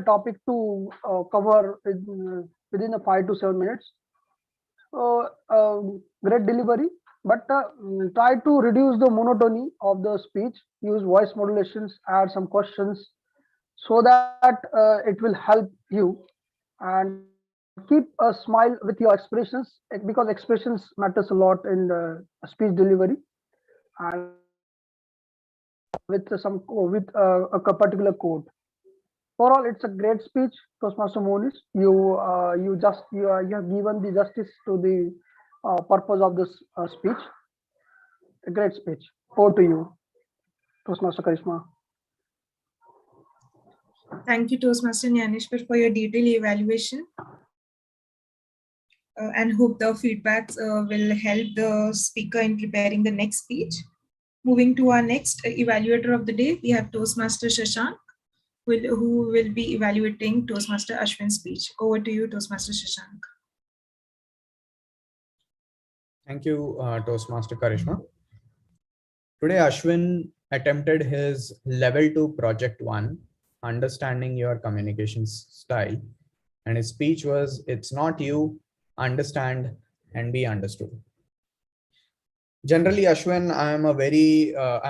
topic to cover within the 5 to 7 minutes. So great delivery, but try to reduce the monotony of the speech. Use voice modulations, add some questions, so that it will help you. And keep a smile with your expressions, because expressions matters a lot in the speech delivery. And with a particular quote. Overall, it's a great speech, Toastmaster Monish. You have given the justice to the purpose of this speech. A great speech. Over to you, Toastmaster Karishma. Thank you, Toastmaster Dyaneshwar, for your detailed evaluation. And hope the feedbacks will help the speaker in preparing the next speech. Moving to our next evaluator of the day, we have Toastmaster Shashank, who will be evaluating Toastmaster Ashwin's speech. Over to you, Toastmaster Shashank. Thank you, Toastmaster Karishma. Today, Ashwin attempted his level 2 project 1, understanding your communications style. And his speech was, it's not you, understand and be understood. Generally, Ashwin, I'm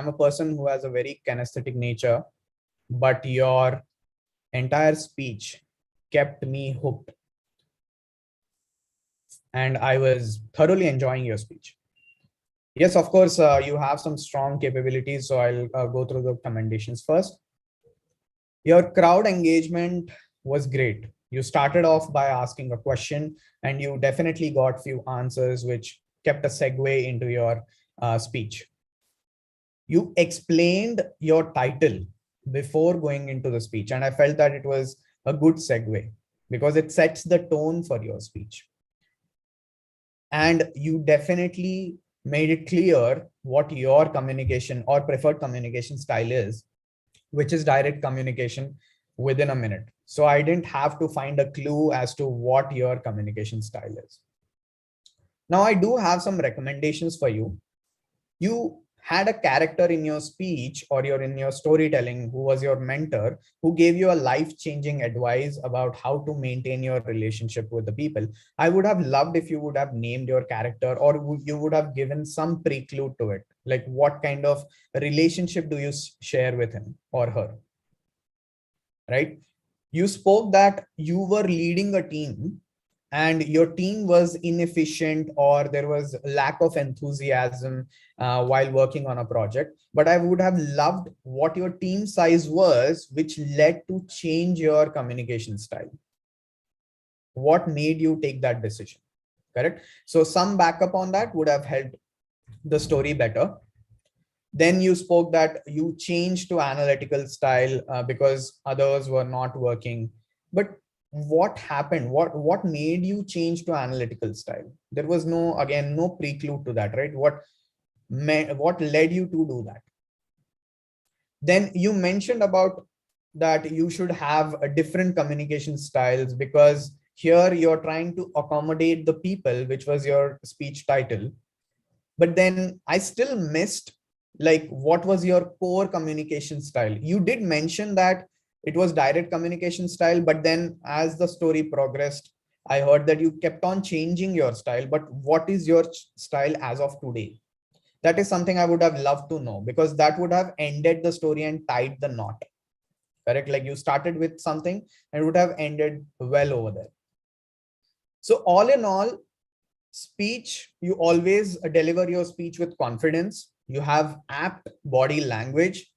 a person who has a very kinesthetic nature, but your entire speech kept me hooked. And I was thoroughly enjoying your speech. Yes, of course, you have some strong capabilities. So I'll go through the commendations first. Your crowd engagement was great. You started off by asking a question and you definitely got few answers which kept a segue into your speech. You explained your title before going into the speech, and I felt that it was a good segue because it sets the tone for your speech. And you definitely made it clear what your communication or preferred communication style is, which is direct communication within a minute. So I didn't have to find a clue as to what your communication style is. Now I do have some recommendations for you. You had a character in your speech or in your storytelling who was your mentor, who gave you a life-changing advice about how to maintain your relationship with the people. I would have loved if you would have named your character, or you would have given some preclude to it, like what kind of relationship do you share with him or her, right? You spoke that you were leading a team and your team was inefficient or there was lack of enthusiasm while working on a project. But I would have loved what your team size was, which led to change your communication style. What made you take that decision? Correct. So some backup on that would have helped the story better. Then you spoke that you changed to analytical style because others were not working. But what happened? What made you change to analytical style? There was no preclude to that, right? What led you to do that? Then you mentioned about that you should have a different communication styles because here you're trying to accommodate the people, which was your speech title. But then I still missed, like, what was your core communication style? You did mention that it was direct communication style, but then as the story progressed, I heard that you kept on changing your style. But what is your style as of today? That is something I would have loved to know, because that would have ended the story and tied the knot. Correct? Like you started with something and would have ended well over there. So all in all, speech, you always deliver your speech with confidence. You have apt body language.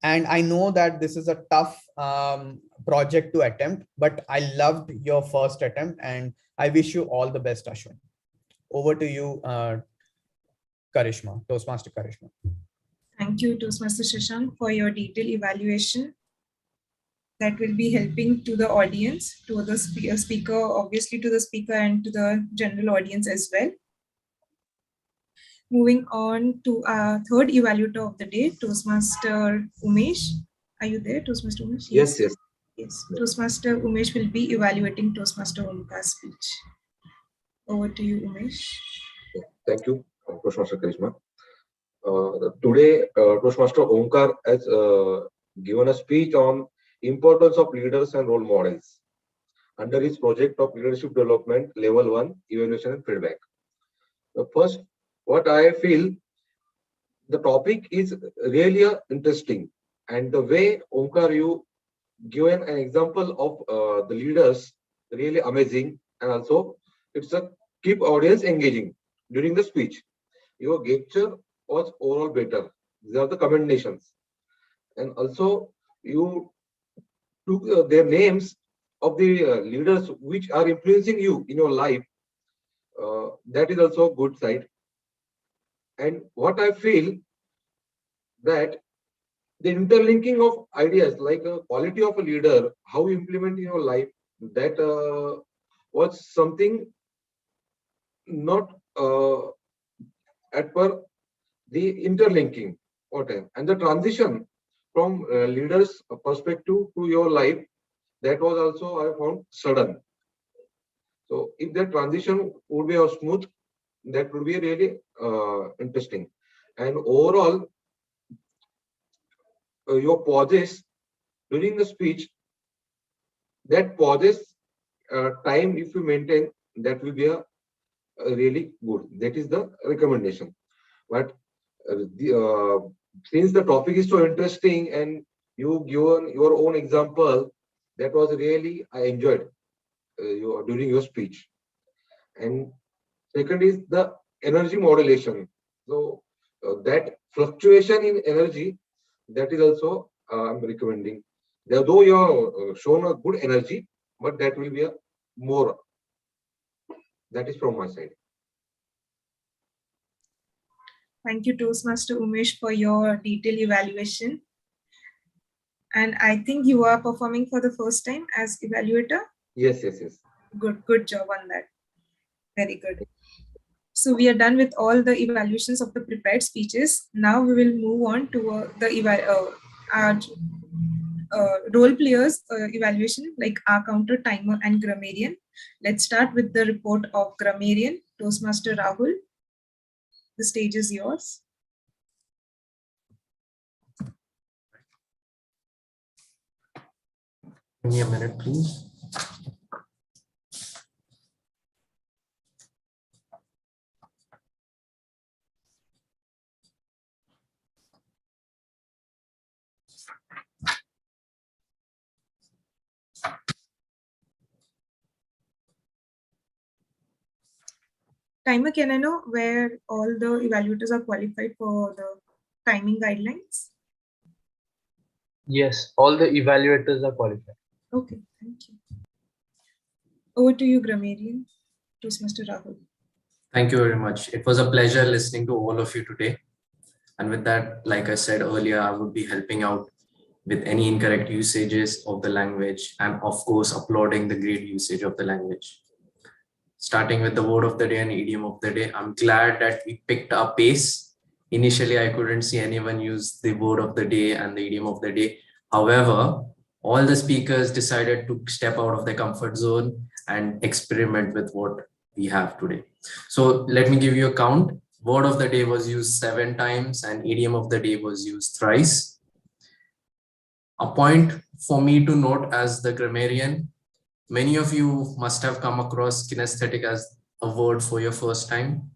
And I know that this is a tough project to attempt, but I loved your first attempt and I wish you all the best, Ashwin. Over to you, Karishma, Toastmaster Karishma. Thank you, Toastmaster Shashank, for your detailed evaluation that will be helping to the audience, to the speaker, obviously to the speaker and to the general audience as well. Moving on to our third evaluator of the day, Toastmaster Umesh. Are you there, Toastmaster Umesh? Yes. Yes. Toastmaster Umesh will be evaluating Toastmaster Omkar's speech. Over to you, Umesh. Thank you, Toastmaster Karishma. Today, Toastmaster Omkar has given a speech on importance of leaders and role models under his project of leadership development level 1 evaluation and feedback. First, what I feel, the topic is really interesting, and the way Omkar you given an example of the leaders really amazing, and also it's a keep audience engaging during the speech. Your gesture was overall better. These are the commendations, and also you took their names of the leaders which are influencing you in your life. That is also a good side. And what I feel, that the interlinking of ideas, like a quality of a leader, how you implement in your life, that was something not at per the interlinking and the transition from leaders perspective to your life, that was also I found sudden. So if that transition would be smooth, that would be really interesting. And overall, your pauses during the speech, that pauses time, if you maintain, that will be a really good. That is the recommendation. But since the topic is so interesting and you given your own example, that was really I enjoyed during your speech. And second is the energy modulation. So that fluctuation in energy, that is also I'm recommending. Though you are shown a good energy, but that will be a more. That is from my side. Thank you, Toastmaster Umesh, for your detailed evaluation. And I think you are performing for the first time as evaluator. Yes. Good job on that. Very good. So we are done with all the evaluations of the prepared speeches. Now we will move on to our role players evaluation, like our counter, timer, and grammarian. Let's start with the report of grammarian, Toastmaster Rahul. The stage is yours. Give me a minute, please. Timer, can I know where all the evaluators are qualified for the timing guidelines? Yes, all the evaluators are qualified. Okay, thank you. Over to you, grammarian, Toastmaster Rahul. Thank you very much. It was a pleasure listening to all of you today. And with that, like I said earlier, I would be helping out with any incorrect usages of the language and of course applauding the great usage of the language. Starting with the word of the day and idiom of the day, I'm glad that we picked up pace. Initially, I couldn't see anyone use the word of the day and the idiom of the day. However, all the speakers decided to step out of their comfort zone and experiment with what we have today. So let me give you a count. Word of the day was used 7 times and idiom of the day was used thrice. A point for me to note as the grammarian, many of you must have come across kinesthetic as a word for your first time.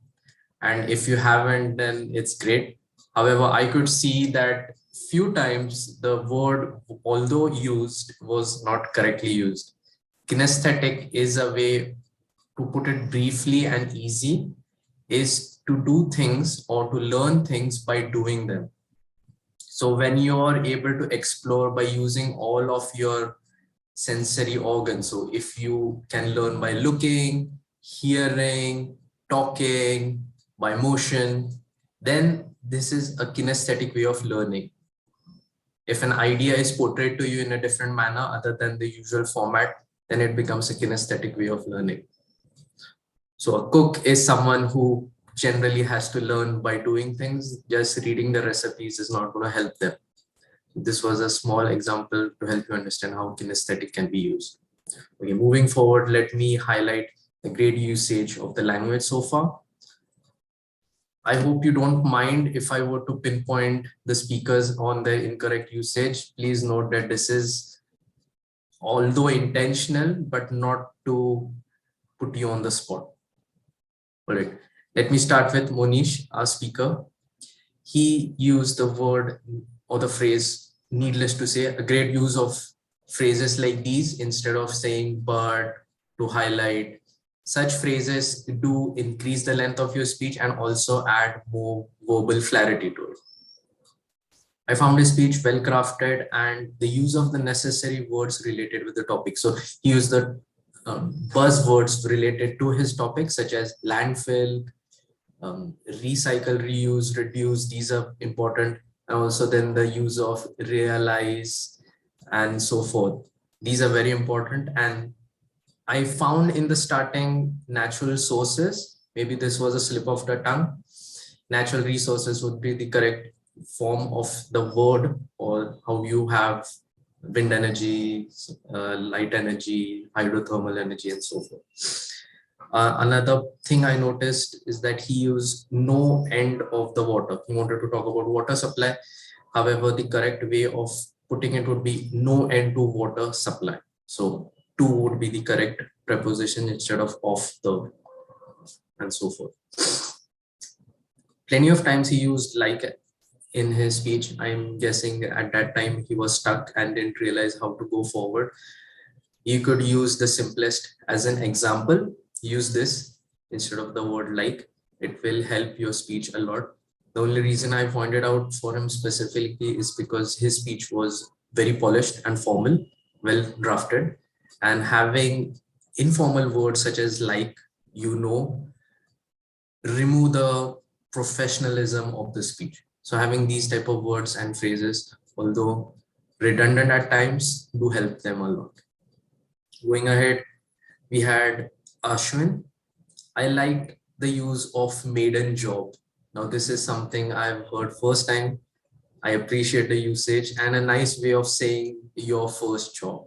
And if you haven't, then it's great. However, I could see that few times the word, although used, was not correctly used. Kinesthetic is a way, to put it briefly and easy, is to do things or to learn things by doing them. So when you're able to explore by using all of your sensory organs, so if you can learn by looking, hearing, talking, by motion, then this is a kinesthetic way of learning. If an idea is portrayed to you in a different manner other than the usual format, then it becomes a kinesthetic way of learning. So a cook is someone who generally has to learn by doing things. Just reading the recipes is not going to help them. This was a small example to help you understand how kinesthetic can be used. Okay, moving forward, let me highlight the great usage of the language so far. I hope you don't mind if I were to pinpoint the speakers on their incorrect usage. Please note that this is, although intentional, but not to put you on the spot. All right, let me start with Monish, our speaker. He used the word or the phrase, needless to say, a great use of phrases like these instead of saying but, to highlight. Such phrases do increase the length of your speech and also add more verbal clarity to it. I found his speech well crafted and the use of the necessary words related with the topic. So he used the buzzwords related to his topic, such as landfill, recycle, reuse, reduce. These are important. And also then the use of realize and so forth. These are very important. And I found in the starting natural sources, maybe this was a slip of the tongue. Natural resources would be the correct form of the word, or how you have wind energy, light energy, hydrothermal energy, and so forth. Another thing I noticed is that he used no end of the water. He wanted to talk about water supply. However, the correct way of putting it would be no end to water supply. So to would be the correct preposition instead of the, and so forth. Plenty of times he used like in his speech. I'm guessing at that time he was stuck and didn't realize how to go forward. You could use the simplest as an example. Use this instead of the word like. It will help your speech a lot. The only reason I pointed out for him specifically is because his speech was very polished and formal, well drafted, and having informal words such as like, remove the professionalism of the speech. So having these type of words and phrases, although redundant at times, do help them a lot. Going ahead, we had Ashwin. I liked the use of maiden job. Now this is something I've heard first time. I appreciate the usage and a nice way of saying your first job.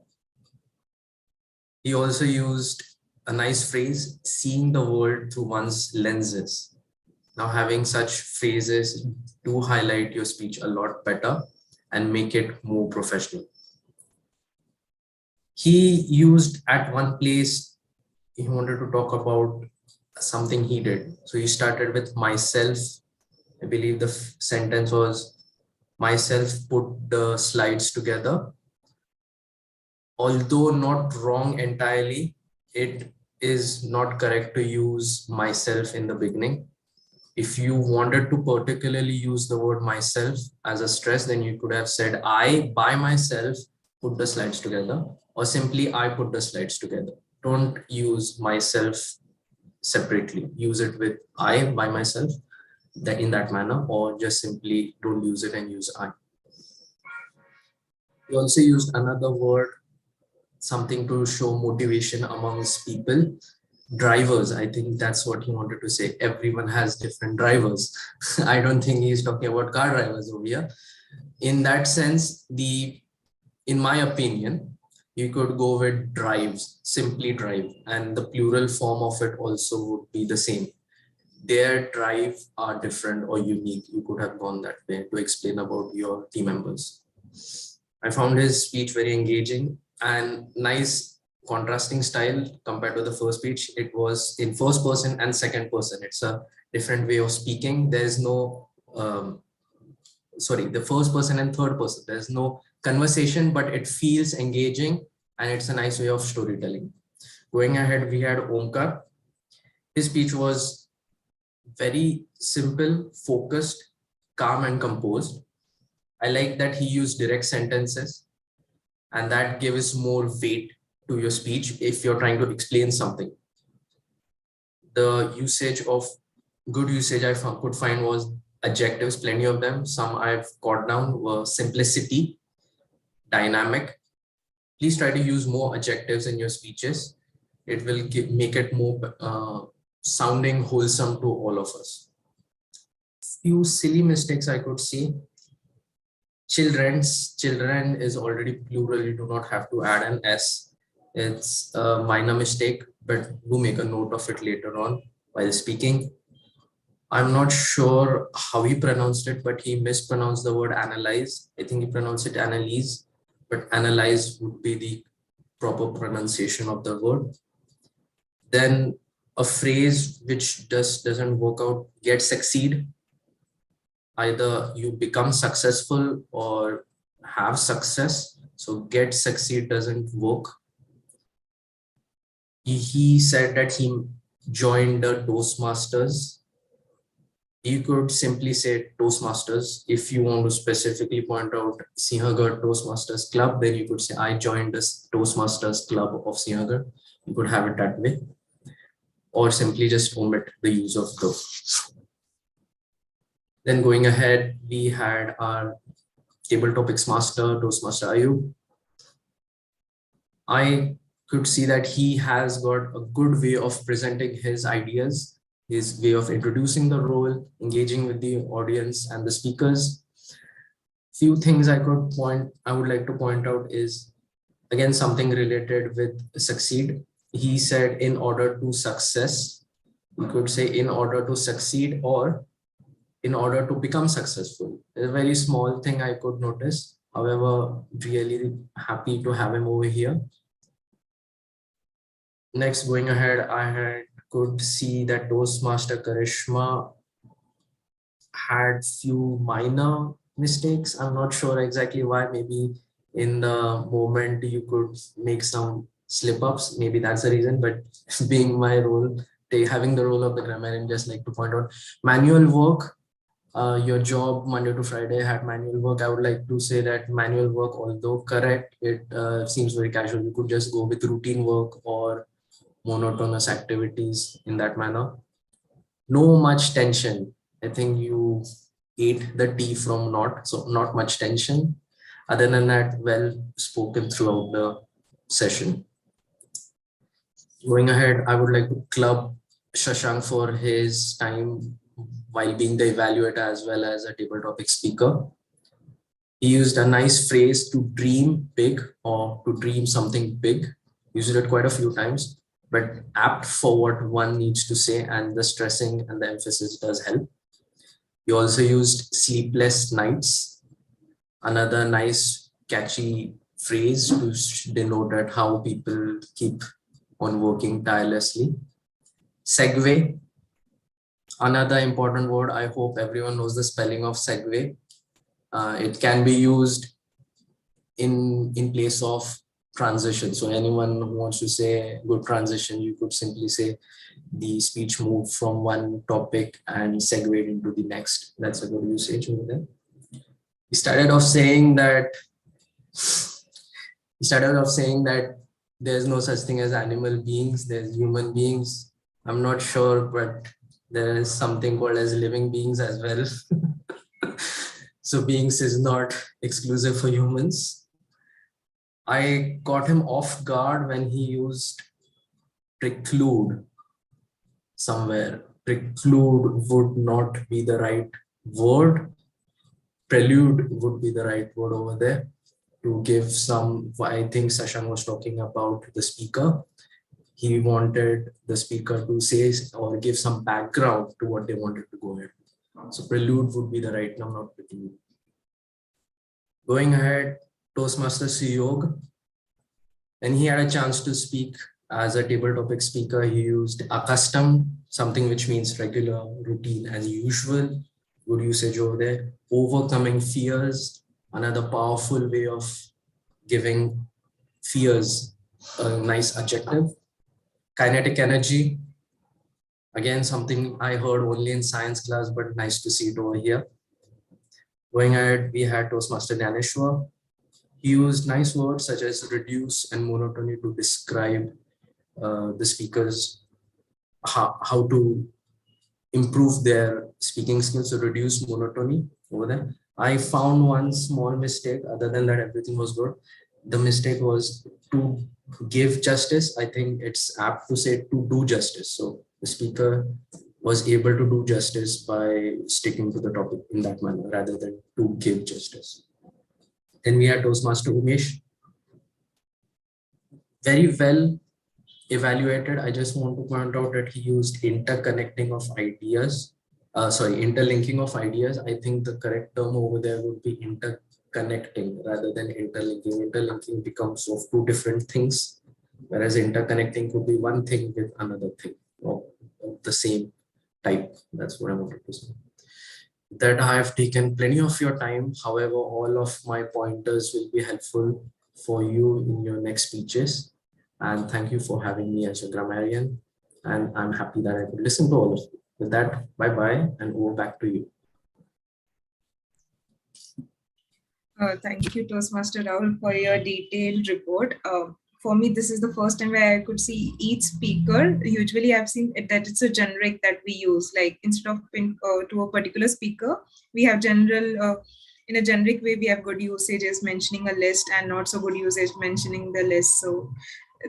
He also used a nice phrase, seeing the world through one's lenses. Now having such phrases do highlight your speech a lot better and make it more professional. He used at one place, he wanted to talk about something he did. So he started with myself. I believe the sentence was, myself put the slides together. Although not wrong entirely, it is not correct to use myself in the beginning. If you wanted to particularly use the word myself as a stress, then you could have said, I by myself put the slides together, or simply I put the slides together. Don't use myself separately. Use it with I by myself, that in that manner, or just simply don't use it and use I. We also used another word, something to show motivation amongst people. Drivers, I think that's what he wanted to say. Everyone has different drivers. I don't think he's talking about car drivers over here. In that sense, in my opinion, you could go with drives, simply drive, and the plural form of it also would be the same. Their drive are different or unique. You could have gone that way to explain about your team members. I found his speech very engaging and nice contrasting style compared to the first speech. It was in first person and second person. It's a different way of speaking. There's no, the first person and third person. There's no conversation, but it feels engaging and it's a nice way of storytelling. Going ahead, we had Omkar. His speech was very simple, focused, calm and composed. I like that he used direct sentences and that gives more weight to your speech if you're trying to explain something. The good usage I could find was adjectives, plenty of them. Some I've got down were simplicity, dynamic. Please try to use more adjectives in your speeches. It will make it more sounding wholesome to all of us. Few silly mistakes I could see. Children is already plural. You do not have to add an S. It's a minor mistake, but do make a note of it later on while speaking. I'm not sure how he pronounced it, but he mispronounced the word analyze. I think he pronounced it analyze, but analyze would be the proper pronunciation of the word. Then a phrase which doesn't work out, get succeed. Either you become successful or have success. So get succeed doesn't work. He said that he joined the Toastmasters. You could simply say Toastmasters. If you want to specifically point out Sinhgad Toastmasters Club, then you could say I joined the Toastmasters Club of Sinhgad. You could have it that way, or simply just omit the use of the. Then going ahead, we had our table topics master, Toastmaster Ayub. I could see that he has got a good way of presenting his ideas, his way of introducing the role, engaging with the audience and the speakers. Few things I would like to point out is, again, something related with succeed. He said, in order to success, you could say in order to succeed or in order to become successful. It's a very small thing I could notice. However, really happy to have him over here. Next, going ahead, could see that Toastmaster Karishma had few minor mistakes. I'm not sure exactly why. Maybe in the moment you could make some slip-ups. Maybe that's the reason. But being my role, having the role of the grammarian, just like to point out manual work. your job Monday to Friday had manual work, I would like to say that manual work, although correct, it seems very casual. You could just go with routine work or monotonous activities in that manner. No much tension. I think you ate the tea from not, so not much tension. Other than that, well spoken throughout the session. Going ahead, I would like to club Shashank for his time while being the evaluator as well as a table topic speaker. He used a nice phrase to dream big or to dream something big. Used it quite a few times, but apt for what one needs to say, and the stressing and the emphasis does help. He also used sleepless nights, another nice catchy phrase to denote that how people keep on working tirelessly. Segue, another important word. I hope everyone knows the spelling of segue. It can be used in place of transition. So anyone who wants to say good transition, you could simply say the speech moved from one topic and segued into the next. That's a good usage over there. He started off saying that there's no such thing as animal beings, there's human beings. I'm not sure, but there is something called as living beings as well. So beings is not exclusive for humans. I caught him off guard when he used preclude somewhere. Preclude would not be the right word. Prelude would be the right word over there to give some. I think Sashank was talking about the speaker. He wanted the speaker to say or give some background to what they wanted to go ahead. So prelude would be the right name, not prelude. Going ahead, Toastmaster Suyog. When he had a chance to speak as a table topic speaker, he used accustomed, something which means regular, routine, as usual. Good usage over there. Overcoming fears, another powerful way of giving fears a nice adjective. Kinetic energy, again, something I heard only in science class, but nice to see it over here. Going ahead, we had Toastmaster Dyaneshwar. He used nice words such as reduce and monotony to describe the speakers, how to improve their speaking skills. So reduce monotony over there. I found one small mistake. Other than that, everything was good. The mistake was to give justice. I think it's apt to say to do justice. So the speaker was able to do justice by sticking to the topic in that manner rather than to give justice. Then we had Toastmaster Umesh. Very well evaluated. I just want to point out that he used interconnecting of ideas. Interlinking of ideas. I think the correct term over there would be interconnecting rather than interlinking. Interlinking becomes of two different things, whereas interconnecting could be one thing with another thing of the same type. That's what I wanted to say. That I have taken plenty of your time. However, all of my pointers will be helpful for you in your next speeches. And thank you for having me as a grammarian. And I'm happy that I could listen to all of you. With that, bye-bye and over back to you. Thank you, Toastmaster Rahul, for your detailed report. For me, this is the first time where I could see each speaker. Usually I've seen that it's a generic that we use, like instead of to a particular speaker, we have general, in a generic way, we have good usages mentioning a list and not so good usage mentioning the list. So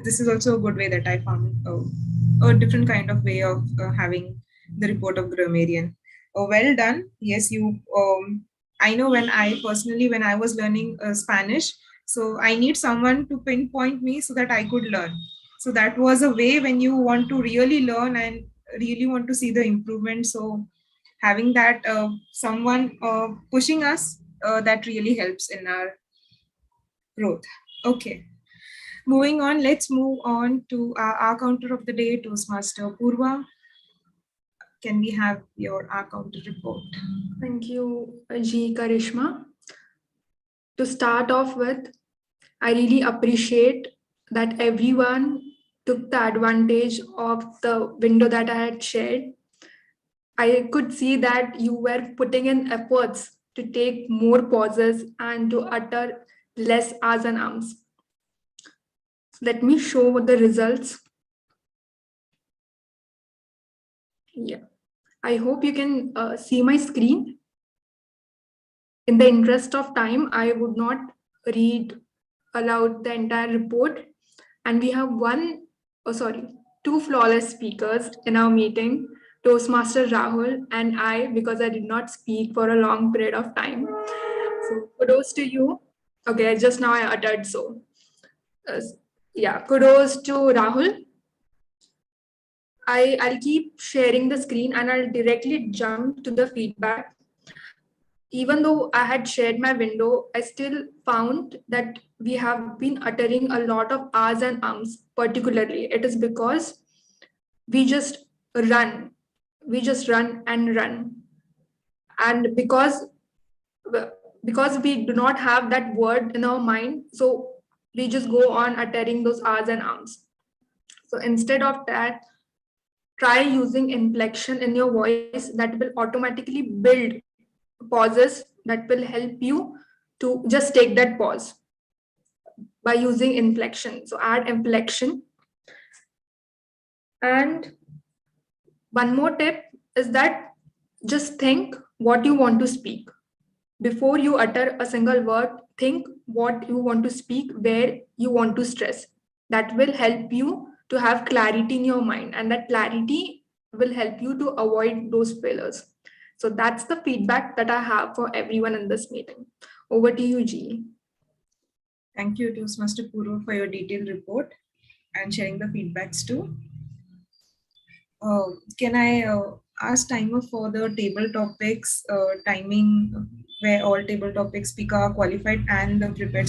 this is also a good way that I found a different kind of way of having the report of grammarian. Well done. Yes, you, I know when I was learning Spanish, so I need someone to pinpoint me so that I could learn. So that was a way when you want to really learn and really want to see the improvement. So having that someone pushing us, that really helps in our growth. Okay. Moving on, let's move on to our counter of the day, Toastmaster Purva. Can we have your counter report? Thank you, G. Karishma. To start off with, I really appreciate that everyone took the advantage of the window that I had shared I could see that you were putting in efforts to take more pauses and to utter less ahs and ums. Let me show the results. Yeah, I hope you can see my screen. In the interest of time, I would not read aloud the entire report. And we have two flawless speakers in our meeting, Toastmaster Rahul and I, because I did not speak for a long period of time. So kudos to you. Okay, just now I uttered so. Yeah, kudos to Rahul. I'll keep sharing the screen and I'll directly jump to the feedback. Even though I had shared my window, I still found that we have been uttering a lot of ahs and ums, particularly. It is because we just run. We just run and run. And because we do not have that word in our mind, so we just go on uttering those ahs and ums. So instead of that, try using inflection in your voice that will automatically build pauses that will help you to just take that pause by using inflection. So add inflection. And one more tip is that just think what you want to speak. Before you utter a single word, think what you want to speak, where you want to stress. That will help you to have clarity in your mind, and that clarity will help you to avoid those failures. So that's the feedback that I have for everyone in this meeting. Over to you, G. Thank you, Toastmaster Puru, for your detailed report and sharing the feedbacks too. Can I ask timer for the table topics timing where all table topic speakers are qualified and the prepared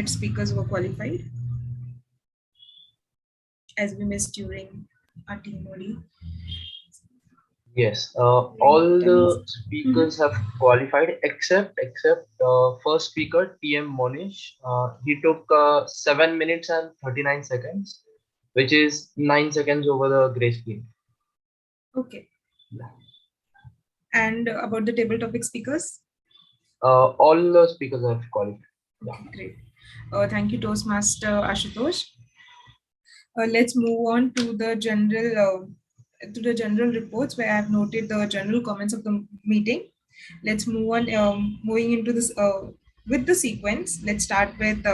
speakers were qualified, as we missed during our TMOD? Yes, all the speakers have qualified except first speaker TM Monish. He took 7 minutes and 39 seconds, which is 9 seconds over the grace period. Okay. And about the table topic speakers? All the speakers have qualified. Okay, great. Thank you, Toastmaster Ashutosh. Let's move on to the general reports where I have noted the general comments of the meeting. Let's move on, moving into this with the sequence. Let's start with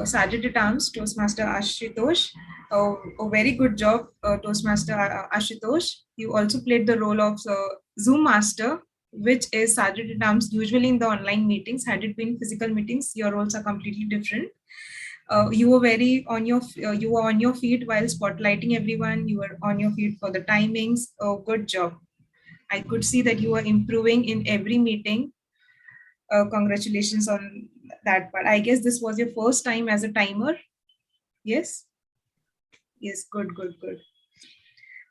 Sergeant at Arms, Toastmaster Ashutosh. A very good job, Toastmaster Ashutosh. You also played the role of Zoom Master, which is Sergeant at Arms usually in the online meetings. Had it been physical meetings, your roles are completely different. You were very on your feet while spotlighting everyone. You were on your feet for the timings. Oh, good job. I could see that you were improving in every meeting. Congratulations on that part. I guess this was your first time as a timer. Yes. Yes. Good.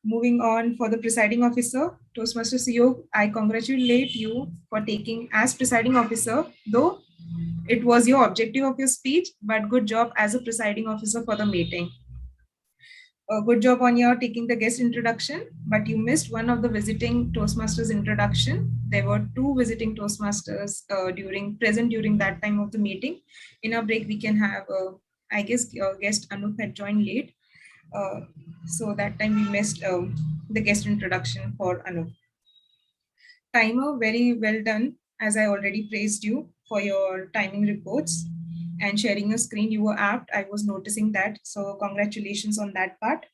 Moving on, for the presiding officer, Toastmaster CEO, I congratulate you for taking as presiding officer, though it was your objective of your speech, but good job as a presiding officer for the meeting. Good job on your taking the guest introduction, but you missed one of the visiting Toastmasters introduction. There were 2 visiting Toastmasters present during that time of the meeting. In our break, we can have, I guess, guest Anup had joined late. So that time we missed the guest introduction for Anup. Timer, very well done, as I already praised you for your timing reports and sharing your screen. You were apt. I was noticing that. So congratulations on that part.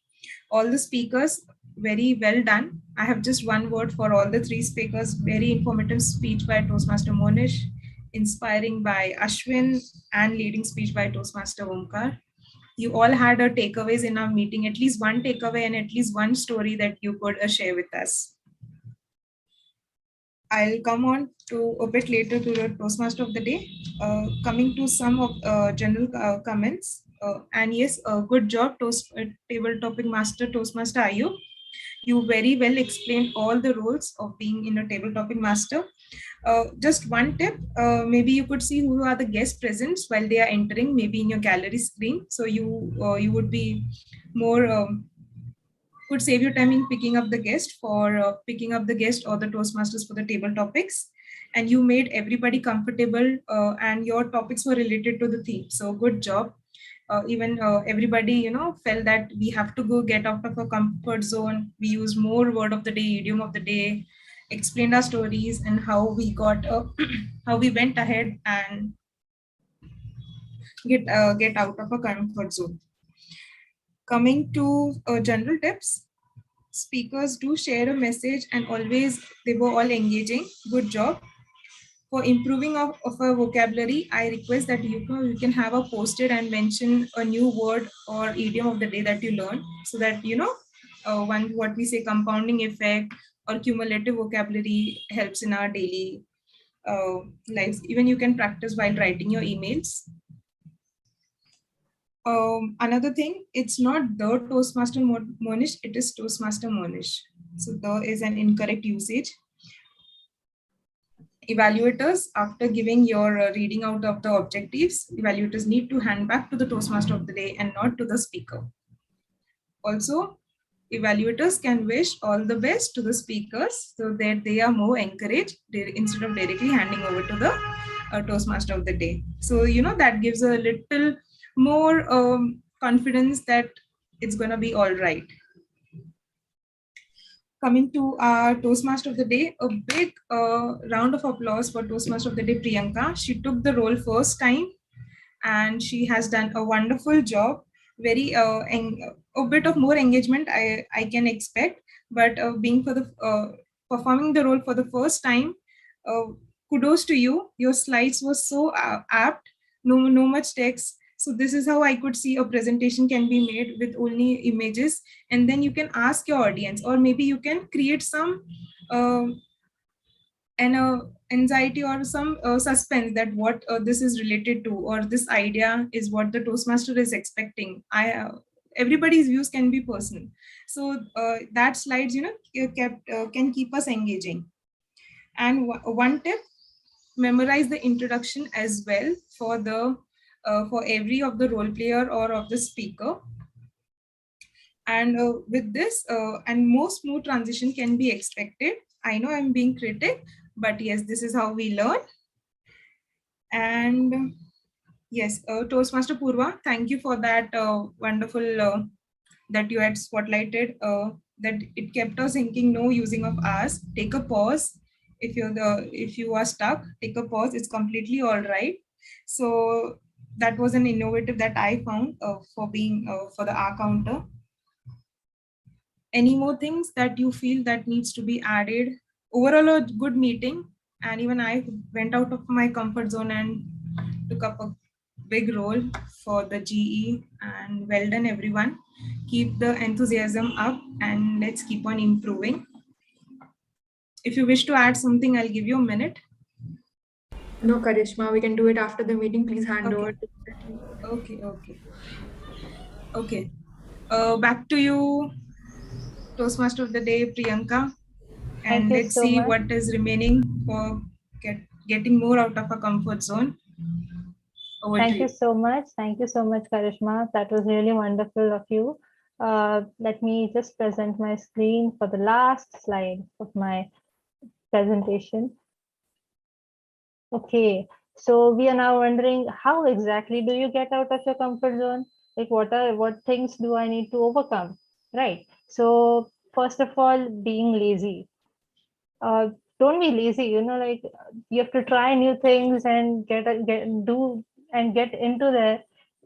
All the speakers, very well done. I have just one word for all the 3 speakers. Very informative speech by Toastmaster Monish, inspiring by Ashwin, and leading speech by Toastmaster Omkar. You all had a takeaways in our meeting, at least one takeaway and at least one story that you could share with us. I'll come on to a bit later to the Toastmaster of the day, coming to some of general comments. And yes, good job, table topic master, Toastmaster Ayub. You very well explained all the roles of being in a table topic master. Just one tip, maybe you could see who are the guest presents while they are entering, maybe in your gallery screen. So you would be more could save you time in picking up the guest or the Toastmasters for the table topics. And you made everybody comfortable and your topics were related to the theme. So good job. Even everybody, felt that we have to go get out of our comfort zone. We use more word of the day, idiom of the day, explained our stories and how we got, how we went ahead and get out of a comfort zone. Coming to general tips, speakers do share a message and always they were all engaging. Good job. For improving of a vocabulary, I request that you can have a posted and mention a new word or idiom of the day that you learn, so that what we say compounding effect or cumulative vocabulary helps in our daily lives. Even you can practice while writing your emails. Another thing, it's not the Toastmaster Monish, it is Toastmaster Monish. So there is an incorrect usage. Evaluators, after giving your reading out of the objectives, evaluators need to hand back to the Toastmaster of the day and not to the speaker. Also, evaluators can wish all the best to the speakers so that they are more encouraged instead of directly handing over to the Toastmaster of the day. So, that gives a little more confidence that it's going to be all right. Coming to our Toastmaster of the day, a big round of applause for Toastmaster of the day, Priyanka. She took the role first time and she has done a wonderful job. Very a bit of more engagement I can expect, but being for the performing the role for the first time, kudos to you. Your slides were so apt, no much text. So this is how I could see a presentation can be made with only images, and then you can ask your audience, or maybe you can create some anxiety or some suspense that what this is related to, or this idea is what the Toastmaster is expecting. Everybody's views can be personal, so that slides can keep us engaging. And one tip, memorize the introduction as well for the for every of the role player or of the speaker. And with this and more smooth transition can be expected. I know I'm being critic, but yes, this is how we learn. And yes, Toastmaster Purva, thank you for that wonderful that you had spotlighted, that it kept us thinking, no using of hours. Take a pause. If you are stuck, take a pause. It's completely all right. So that was an innovative that I found for being for the R counter. Any more things that you feel that needs to be added? Overall, a good meeting, and even I went out of my comfort zone and took up a big role for the GE, and well done everyone. Keep the enthusiasm up and let's keep on improving. If you wish to add something, I'll give you a minute. No, Karishma, we can do it after the meeting. Please hand over. Okay. Back to you, Toastmaster of the day, Priyanka. And let's see what is remaining for getting more out of a comfort zone. Thank you so much. Thank you so much, Karishma. That was really wonderful of you. Let me just present my screen for the last slide of my presentation. Okay, so we are now wondering, how exactly do you get out of your comfort zone? Like what things do I need to overcome? Right. So first of all, being lazy. Don't be lazy, like you have to try new things and get into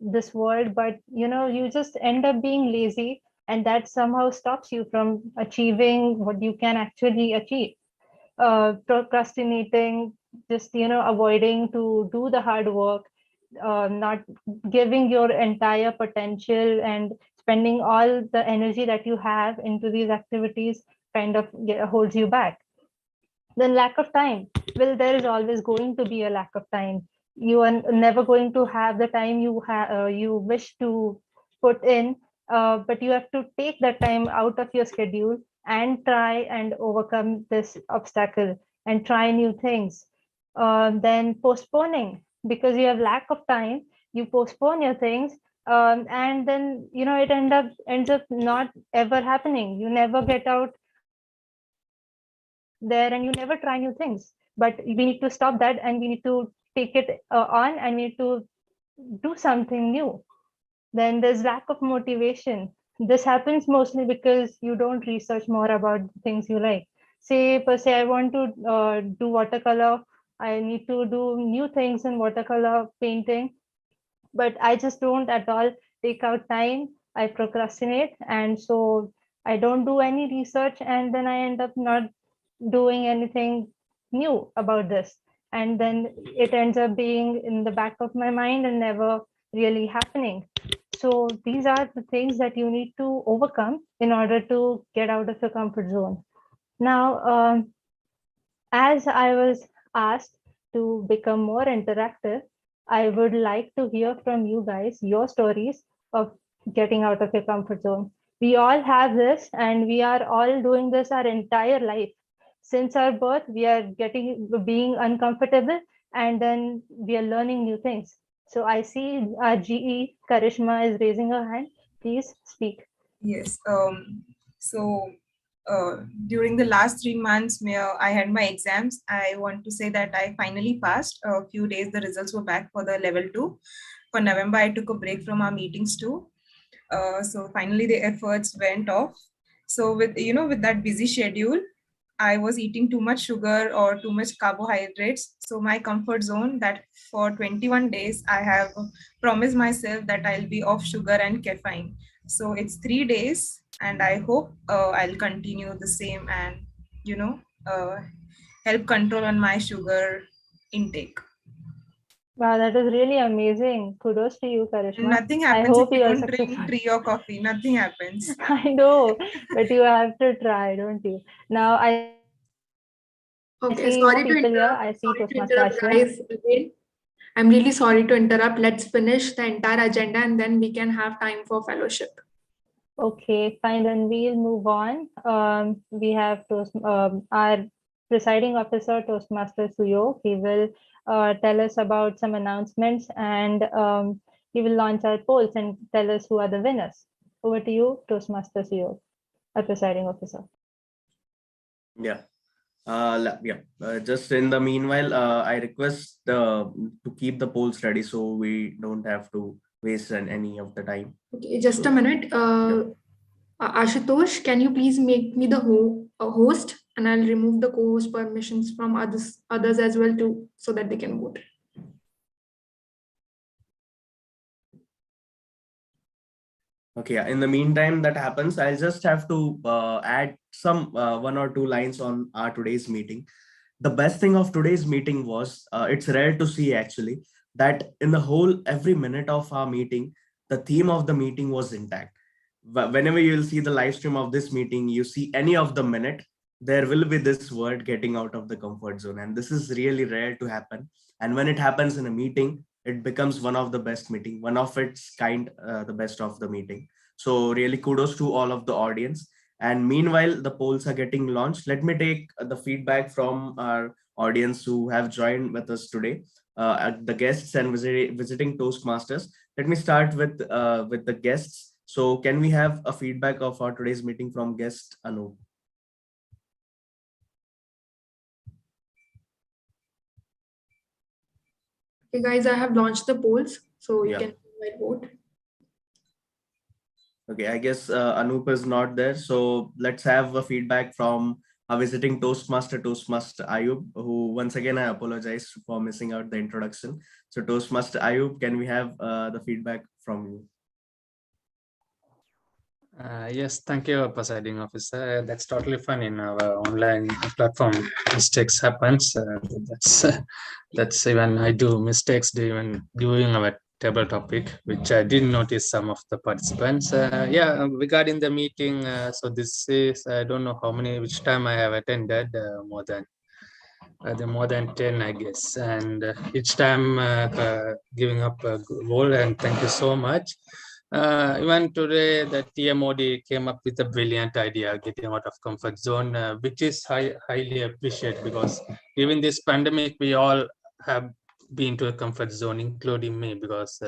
this world, but you just end up being lazy, and that somehow stops you from achieving what you can actually achieve. Procrastinating, just avoiding to do the hard work, not giving your entire potential and spending all the energy that you have into these activities kind of holds you back. Then lack of time. Well, there is always going to be a lack of time. You are never going to have the time you wish to put in, but you have to take that time out of your schedule and try and overcome this obstacle and try new things. Then postponing, because you have lack of time, you postpone your things, and then it ends up not ever happening. You never get out there and you never try new things. But we need to stop that, and we need to take it on, and we need to do something new. Then there's lack of motivation. This happens mostly because you don't research more about the things you like. Say, per se, I want to do watercolor. I need to do new things in watercolor painting, but I just don't at all take out time. I procrastinate, and so I don't do any research, and then I end up not doing anything new about this. And then it ends up being in the back of my mind and never really happening. So these are the things that you need to overcome in order to get out of your comfort zone. Now, as I was asked to become more interactive, I would like to hear from you guys your stories of getting out of your comfort zone. We all have this, and we are all doing this our entire life. Since our birth, we are being uncomfortable, and then we are learning new things. So I see our GE Karishma is raising her hand. Please speak. Yes. So during the last 3 months, where I had my exams, I want to say that I finally passed. A few days, the results were back for the level 2. For November, I took a break from our meetings too. So finally, the efforts went off. So with that busy schedule, I was eating too much sugar or too much carbohydrates. So my comfort zone, that for 21 days, I have promised myself that I'll be off sugar and caffeine. So it's 3 days, and I hope I'll continue the same and, help control on my sugar intake. Wow, that is really amazing. Kudos to you, Karishma. Nothing I happens hope if you are don't drink successful. tea or coffee. Nothing happens. I know, but you have to try, don't you? Now I Okay, see more sorry to people here. interrupt. I see Sorry to Toastmaster interrupt, Ashwin. guys. Again, I'm really sorry to interrupt. Let's finish the entire agenda and then we can have time for fellowship. Okay, fine. Then we'll move on. We have our presiding officer, Toastmaster Suyo. He will tell us about some announcements, and he will launch our polls and tell us who are the winners. Over to you, Toastmaster Suyo, our presiding officer. Yeah. Just in the meanwhile, I request to keep the polls ready so we don't have to waste any of the time. Okay, just a minute. Ashutosh, can you please make me the host, and I'll remove the co-host permissions from others as well too, so that they can vote. Okay, in the meantime that happens, I'll just have to add some 1 or 2 lines on our today's meeting. The best thing of today's meeting was, it's rare to see actually, that in the whole every minute of our meeting, the theme of the meeting was intact. Whenever you'll see the live stream of this meeting, you see any of the minute, there will be this word getting out of the comfort zone. And this is really rare to happen. And when it happens in a meeting, it becomes one of the best meeting, one of its kind, the best of the meeting. So really kudos to all of the audience. And meanwhile, the polls are getting launched. Let me take the feedback from our audience who have joined with us today, the guests and visiting Toastmasters. Let me start with the guests. So can we have a feedback of our today's meeting from guest Anu? Okay, guys, I have launched the polls, so you Yeah. can vote. Okay, I guess Anup is not there. So let's have a feedback from a visiting Toastmaster Ayub, who once again I apologize for missing out the introduction. So Toastmaster Ayub, can we have the feedback from you? Yes, thank you, presiding officer. That's totally fine in our online platform. Mistakes happens. That's even I do mistakes even during our table topic, which I didn't notice some of the participants. Yeah, regarding the meeting. So this is I don't know which time I have attended. More than 10, I guess, and each time giving up a goal. And thank you so much. Even today, the TMOD came up with a brilliant idea, getting out of comfort zone, which is highly appreciated, because during this pandemic, we all have been to a comfort zone, including me, because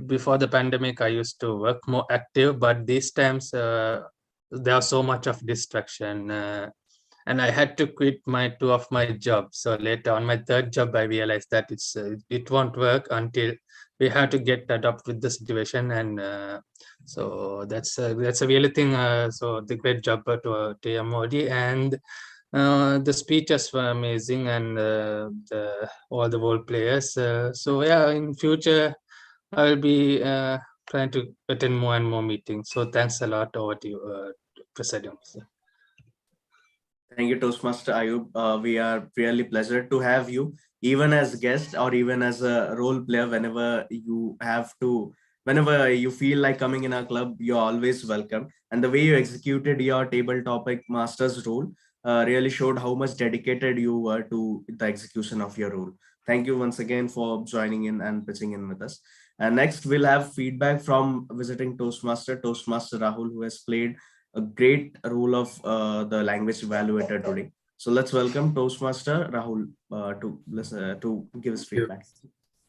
Before the pandemic, I used to work more active, but these times there was so much of distraction, and I had to quit my 2 of my jobs. So later on my 3rd job, I realized that it won't work until we have to get adapt with the situation, and so that's a really thing. So the great job to TMOD, and the speeches were amazing, and all the role players. So yeah, in future I will be trying to attend more and more meetings. So thanks a lot. Over to you, President. Thank you, Toastmaster Ayub. We are really pleasure to have you, even as guest or even as a role player. Whenever you feel like coming in our club, you're always welcome. And the way you executed your table topic master's role really showed how much dedicated you were to the execution of your role. Thank you once again for joining in and pitching in with us. And next, we'll have feedback from visiting Toastmaster Rahul, who has played a great role of the language evaluator today. So let's welcome Toastmaster Rahul to give us feedback.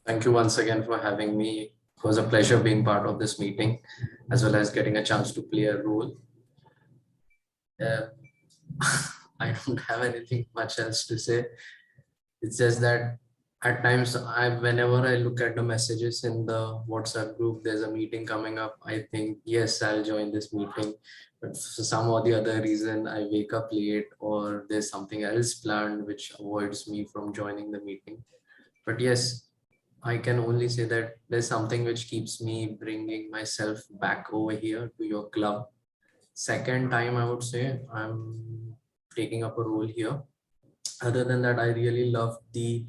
Thank you once again for having me. It was a pleasure being part of this meeting, as well as getting a chance to play a role. I don't have anything much else to say. It's just that at times, whenever I look at the messages in the WhatsApp group, there's a meeting coming up. I think, yes, I'll join this meeting. But for some or the other reason, I wake up late or there's something else planned which avoids me from joining the meeting. But yes, I can only say that there's something which keeps me bringing myself back over here to your club. Second time, I would say, I'm taking up a role here. Other than that, I really love the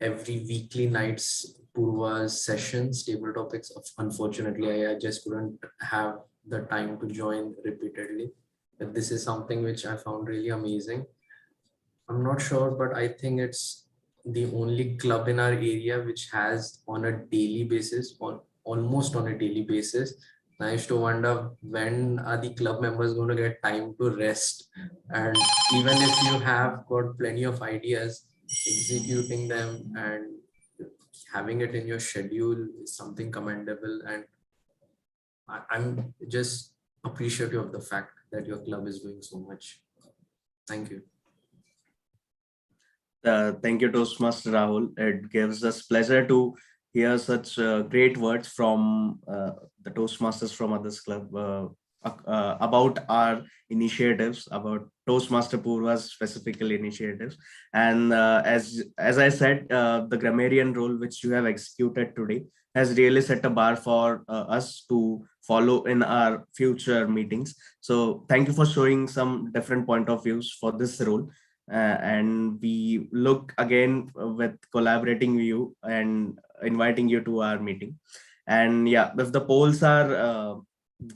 every weekly nights Purva's sessions, table topics. Unfortunately, I just couldn't have the time to join repeatedly. But this is something which I found really amazing. I'm not sure, but I think it's the only club in our area which has on a daily basis, or almost on a daily basis. I used to wonder, when are the club members going to get time to rest? And even if you have got plenty of ideas, executing them and having it in your schedule is something commendable. And I'm just appreciative of the fact that your club is doing so much. Thank you. Thank you, Toastmaster Rahul. It gives us pleasure to hear such great words from the Toastmasters from others club about our initiatives, about Toastmaster Purva's specifical initiatives. And as I said, the grammarian role which you have executed today has really set a bar for us to follow in our future meetings. So thank you for showing some different point of views for this role. And we look again with collaborating with you and inviting you to our meeting. And yeah, if the polls are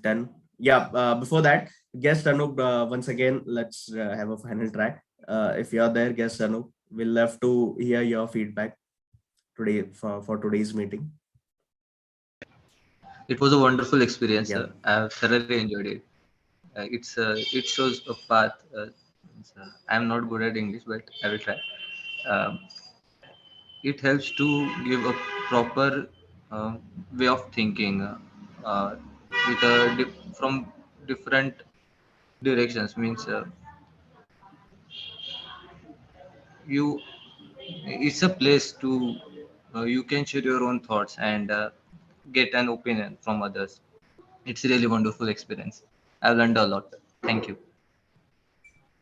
done, yeah, before that, guest Anup, once again, let's have a final track. If you're there, guest Anup, we'll love to hear your feedback today for today's meeting. It was a wonderful experience. Yeah. I've thoroughly enjoyed it. It shows a path. I'm not good at English, but I will try. Um, it helps to give a proper way of thinking with from different directions. Means it's a place to you can share your own thoughts and get an opinion from others. It's a really wonderful experience. I've learned a lot. Thank you.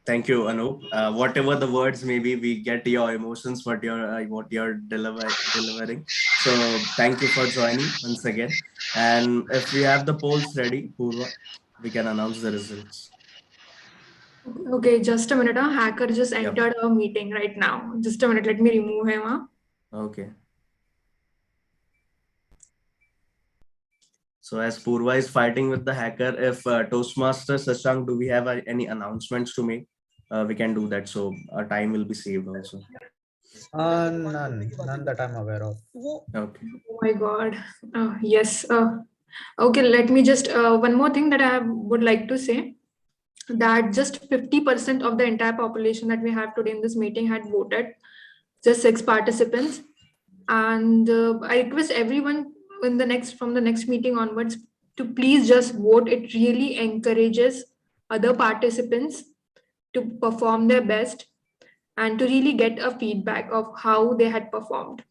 Thank you, Anup. Whatever the words may be, we get your emotions, what you're delivering. So thank you for joining once again. And if we have the polls ready, Purva, we can announce the results. Okay, just a minute. A hacker just Yep. entered our meeting right now. Just a minute. Let me remove him. Okay. So as Purva is fighting with the hacker, if Toastmaster Shashank, do we have any announcements to make? We can do that. So our time will be saved also. None that I'm aware of. Okay. Oh my God. Yes. Okay, let me just, one more thing that I would like to say, that just 50% of the entire population that we have today in this meeting had voted, just 6 participants. And I request everyone from the next meeting onwards to please just vote. It really encourages other participants to perform their best and to really get a feedback of how they had performed.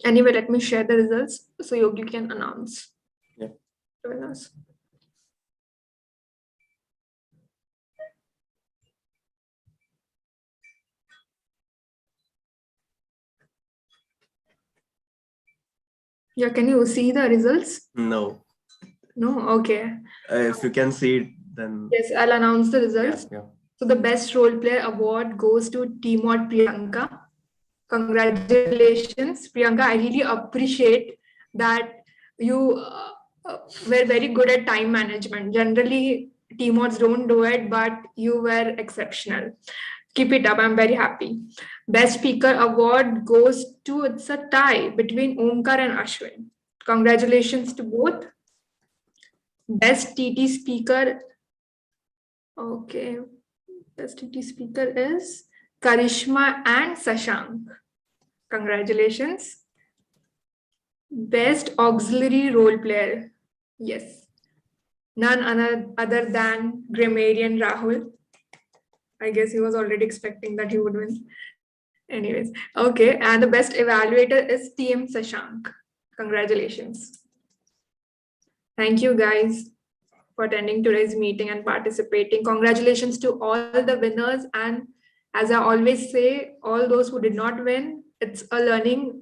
Anyway, let me share the results so Yogi can announce. Yeah. Join us. Yeah, can you see the results? No. No? Okay. If you can see it, then Yes, I'll announce the results. yeah. So the best role player award goes to TMOD Priyanka. Congratulations, Priyanka. I really appreciate that you were very good at time management. Generally, TMODs don't do it, but you were exceptional. Keep it up. I'm very happy. Best Speaker Award goes to, it's a tie between Omkar and Ashwin. Congratulations to both. Best TT Speaker. Okay. Best TT Speaker is Karishma and Sashank. Congratulations. Best Auxiliary Role Player. Yes. None other than grammarian Rahul. I guess he was already expecting that he would win. Anyways, okay. And the best evaluator is TM Sashank. Congratulations. Thank you guys for attending today's meeting and participating. Congratulations to all the winners. And as I always say, all those who did not win, it's a learning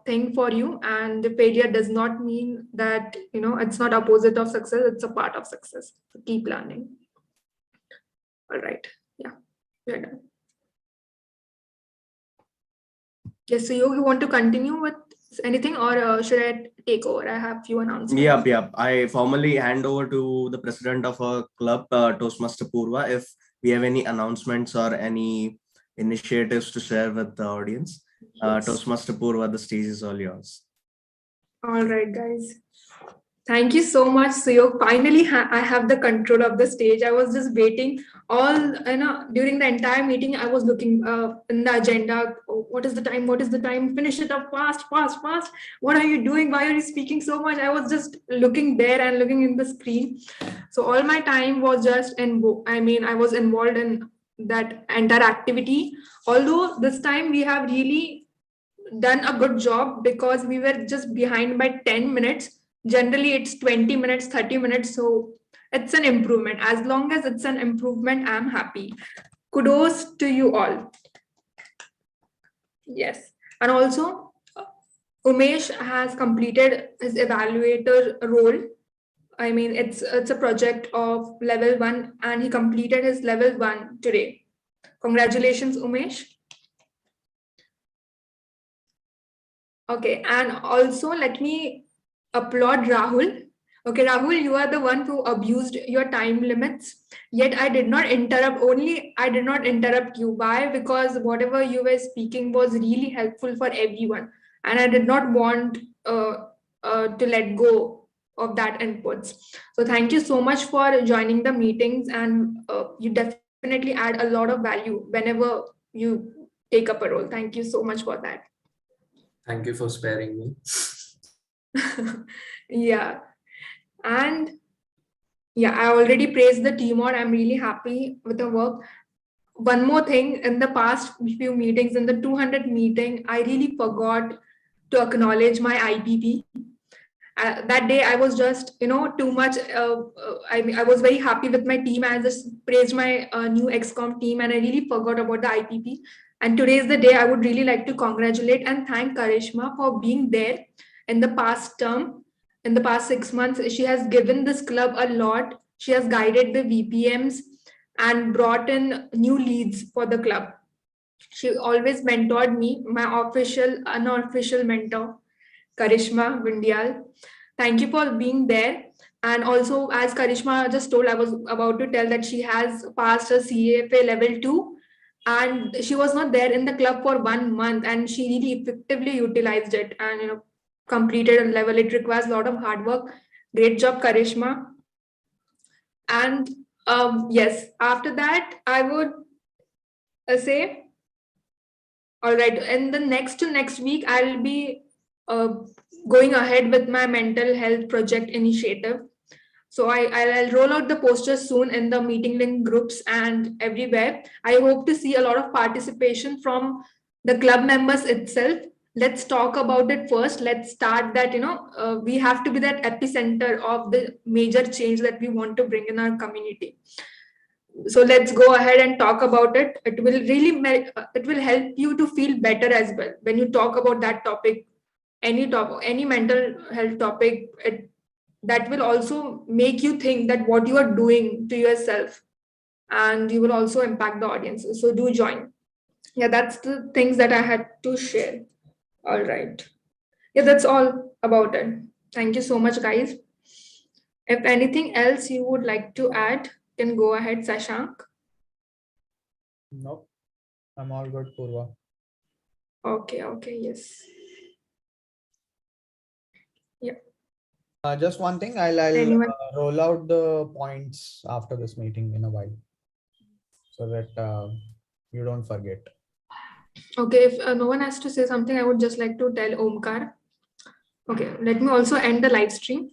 thing for you. And the failure does not mean that, it's not opposite of success. It's a part of success. So keep learning. All right. Yeah, we're done. Yes, so you want to continue with anything or should I take over? I have few announcements. Yeah. I formally hand over to the president of our club, Toastmaster Purva, if we have any announcements or any initiatives to share with the audience. Yes. Toastmaster Purva, the stage is all yours. All right, guys. Thank you so much, Suyog. Finally, I have the control of the stage. I was just waiting during the entire meeting. I was looking in the agenda. Oh, what is the time? What is the time? Finish it up fast, fast, fast. What are you doing? Why are you speaking so much? I was just looking there and looking in the screen. So all my time was just I was involved in that entire activity. Although this time we have really done a good job because we were just behind by 10 minutes. Generally, it's 20 minutes, 30 minutes. So it's an improvement. As long as it's an improvement, I'm happy. Kudos to you all. Yes. And also, Umesh has completed his evaluator role. I mean, it's a project of level 1 and he completed his level 1 today. Congratulations, Umesh. Okay, and also let me applaud Rahul. Okay, Rahul, you are the one who abused your time limits. Yet I did not interrupt you. Why? Because whatever you were speaking was really helpful for everyone. And I did not want to let go of that inputs. So thank you so much for joining the meetings, and you definitely add a lot of value whenever you take up a role. Thank you so much for that. Thank you for sparing me. Yeah. And yeah, I already praised the TMOD. I'm really happy with the work. One more thing, in the past few meetings, in the 200 meeting, I really forgot to acknowledge my IPP. That day, I was just, too much. I was very happy with my team. I just praised my new XCOM team and I really forgot about the IPP. And today is the day I would really like to congratulate and thank Karishma for being there in the past term. In the past 6 months, she has given this club a lot. She has guided the VPMs and brought in new leads for the club. She always mentored me, my official, unofficial mentor, Karishma Vindyal. Thank you for being there. And also, as Karishma just told, I was about to tell that she has passed her CFA level 2 and she was not there in the club for 1 month and she really effectively utilized it and completed a level. It requires a lot of hard work. Great job, Karishma. And yes, after that, I would say, all right, in the next week, I'll be going ahead with my mental health project initiative. So I'll roll out the posters soon in the meeting link groups and everywhere. I hope to see a lot of participation from the club members itself. Let's talk about it first. Let's start that, we have to be that epicenter of the major change that we want to bring in our community. So let's go ahead and talk about it. It will really it will help you to feel better as well when you talk about that topic, any mental health topic. That will also make you think that what you are doing to yourself, and you will also impact the audiences. So do join. Yeah, that's the things that I had to share. All right. Yeah, that's all about it. Thank you so much, guys. If anything else you would like to add, can go ahead, Sashank. Nope, I'm all good, Purva. Okay, yes. Yeah. Just one thing, I'll Anyone? roll out the points after this meeting in a while, so that you don't forget. Okay, if no one has to say something, I would just like to tell Omkar. Okay, let me also end the live stream.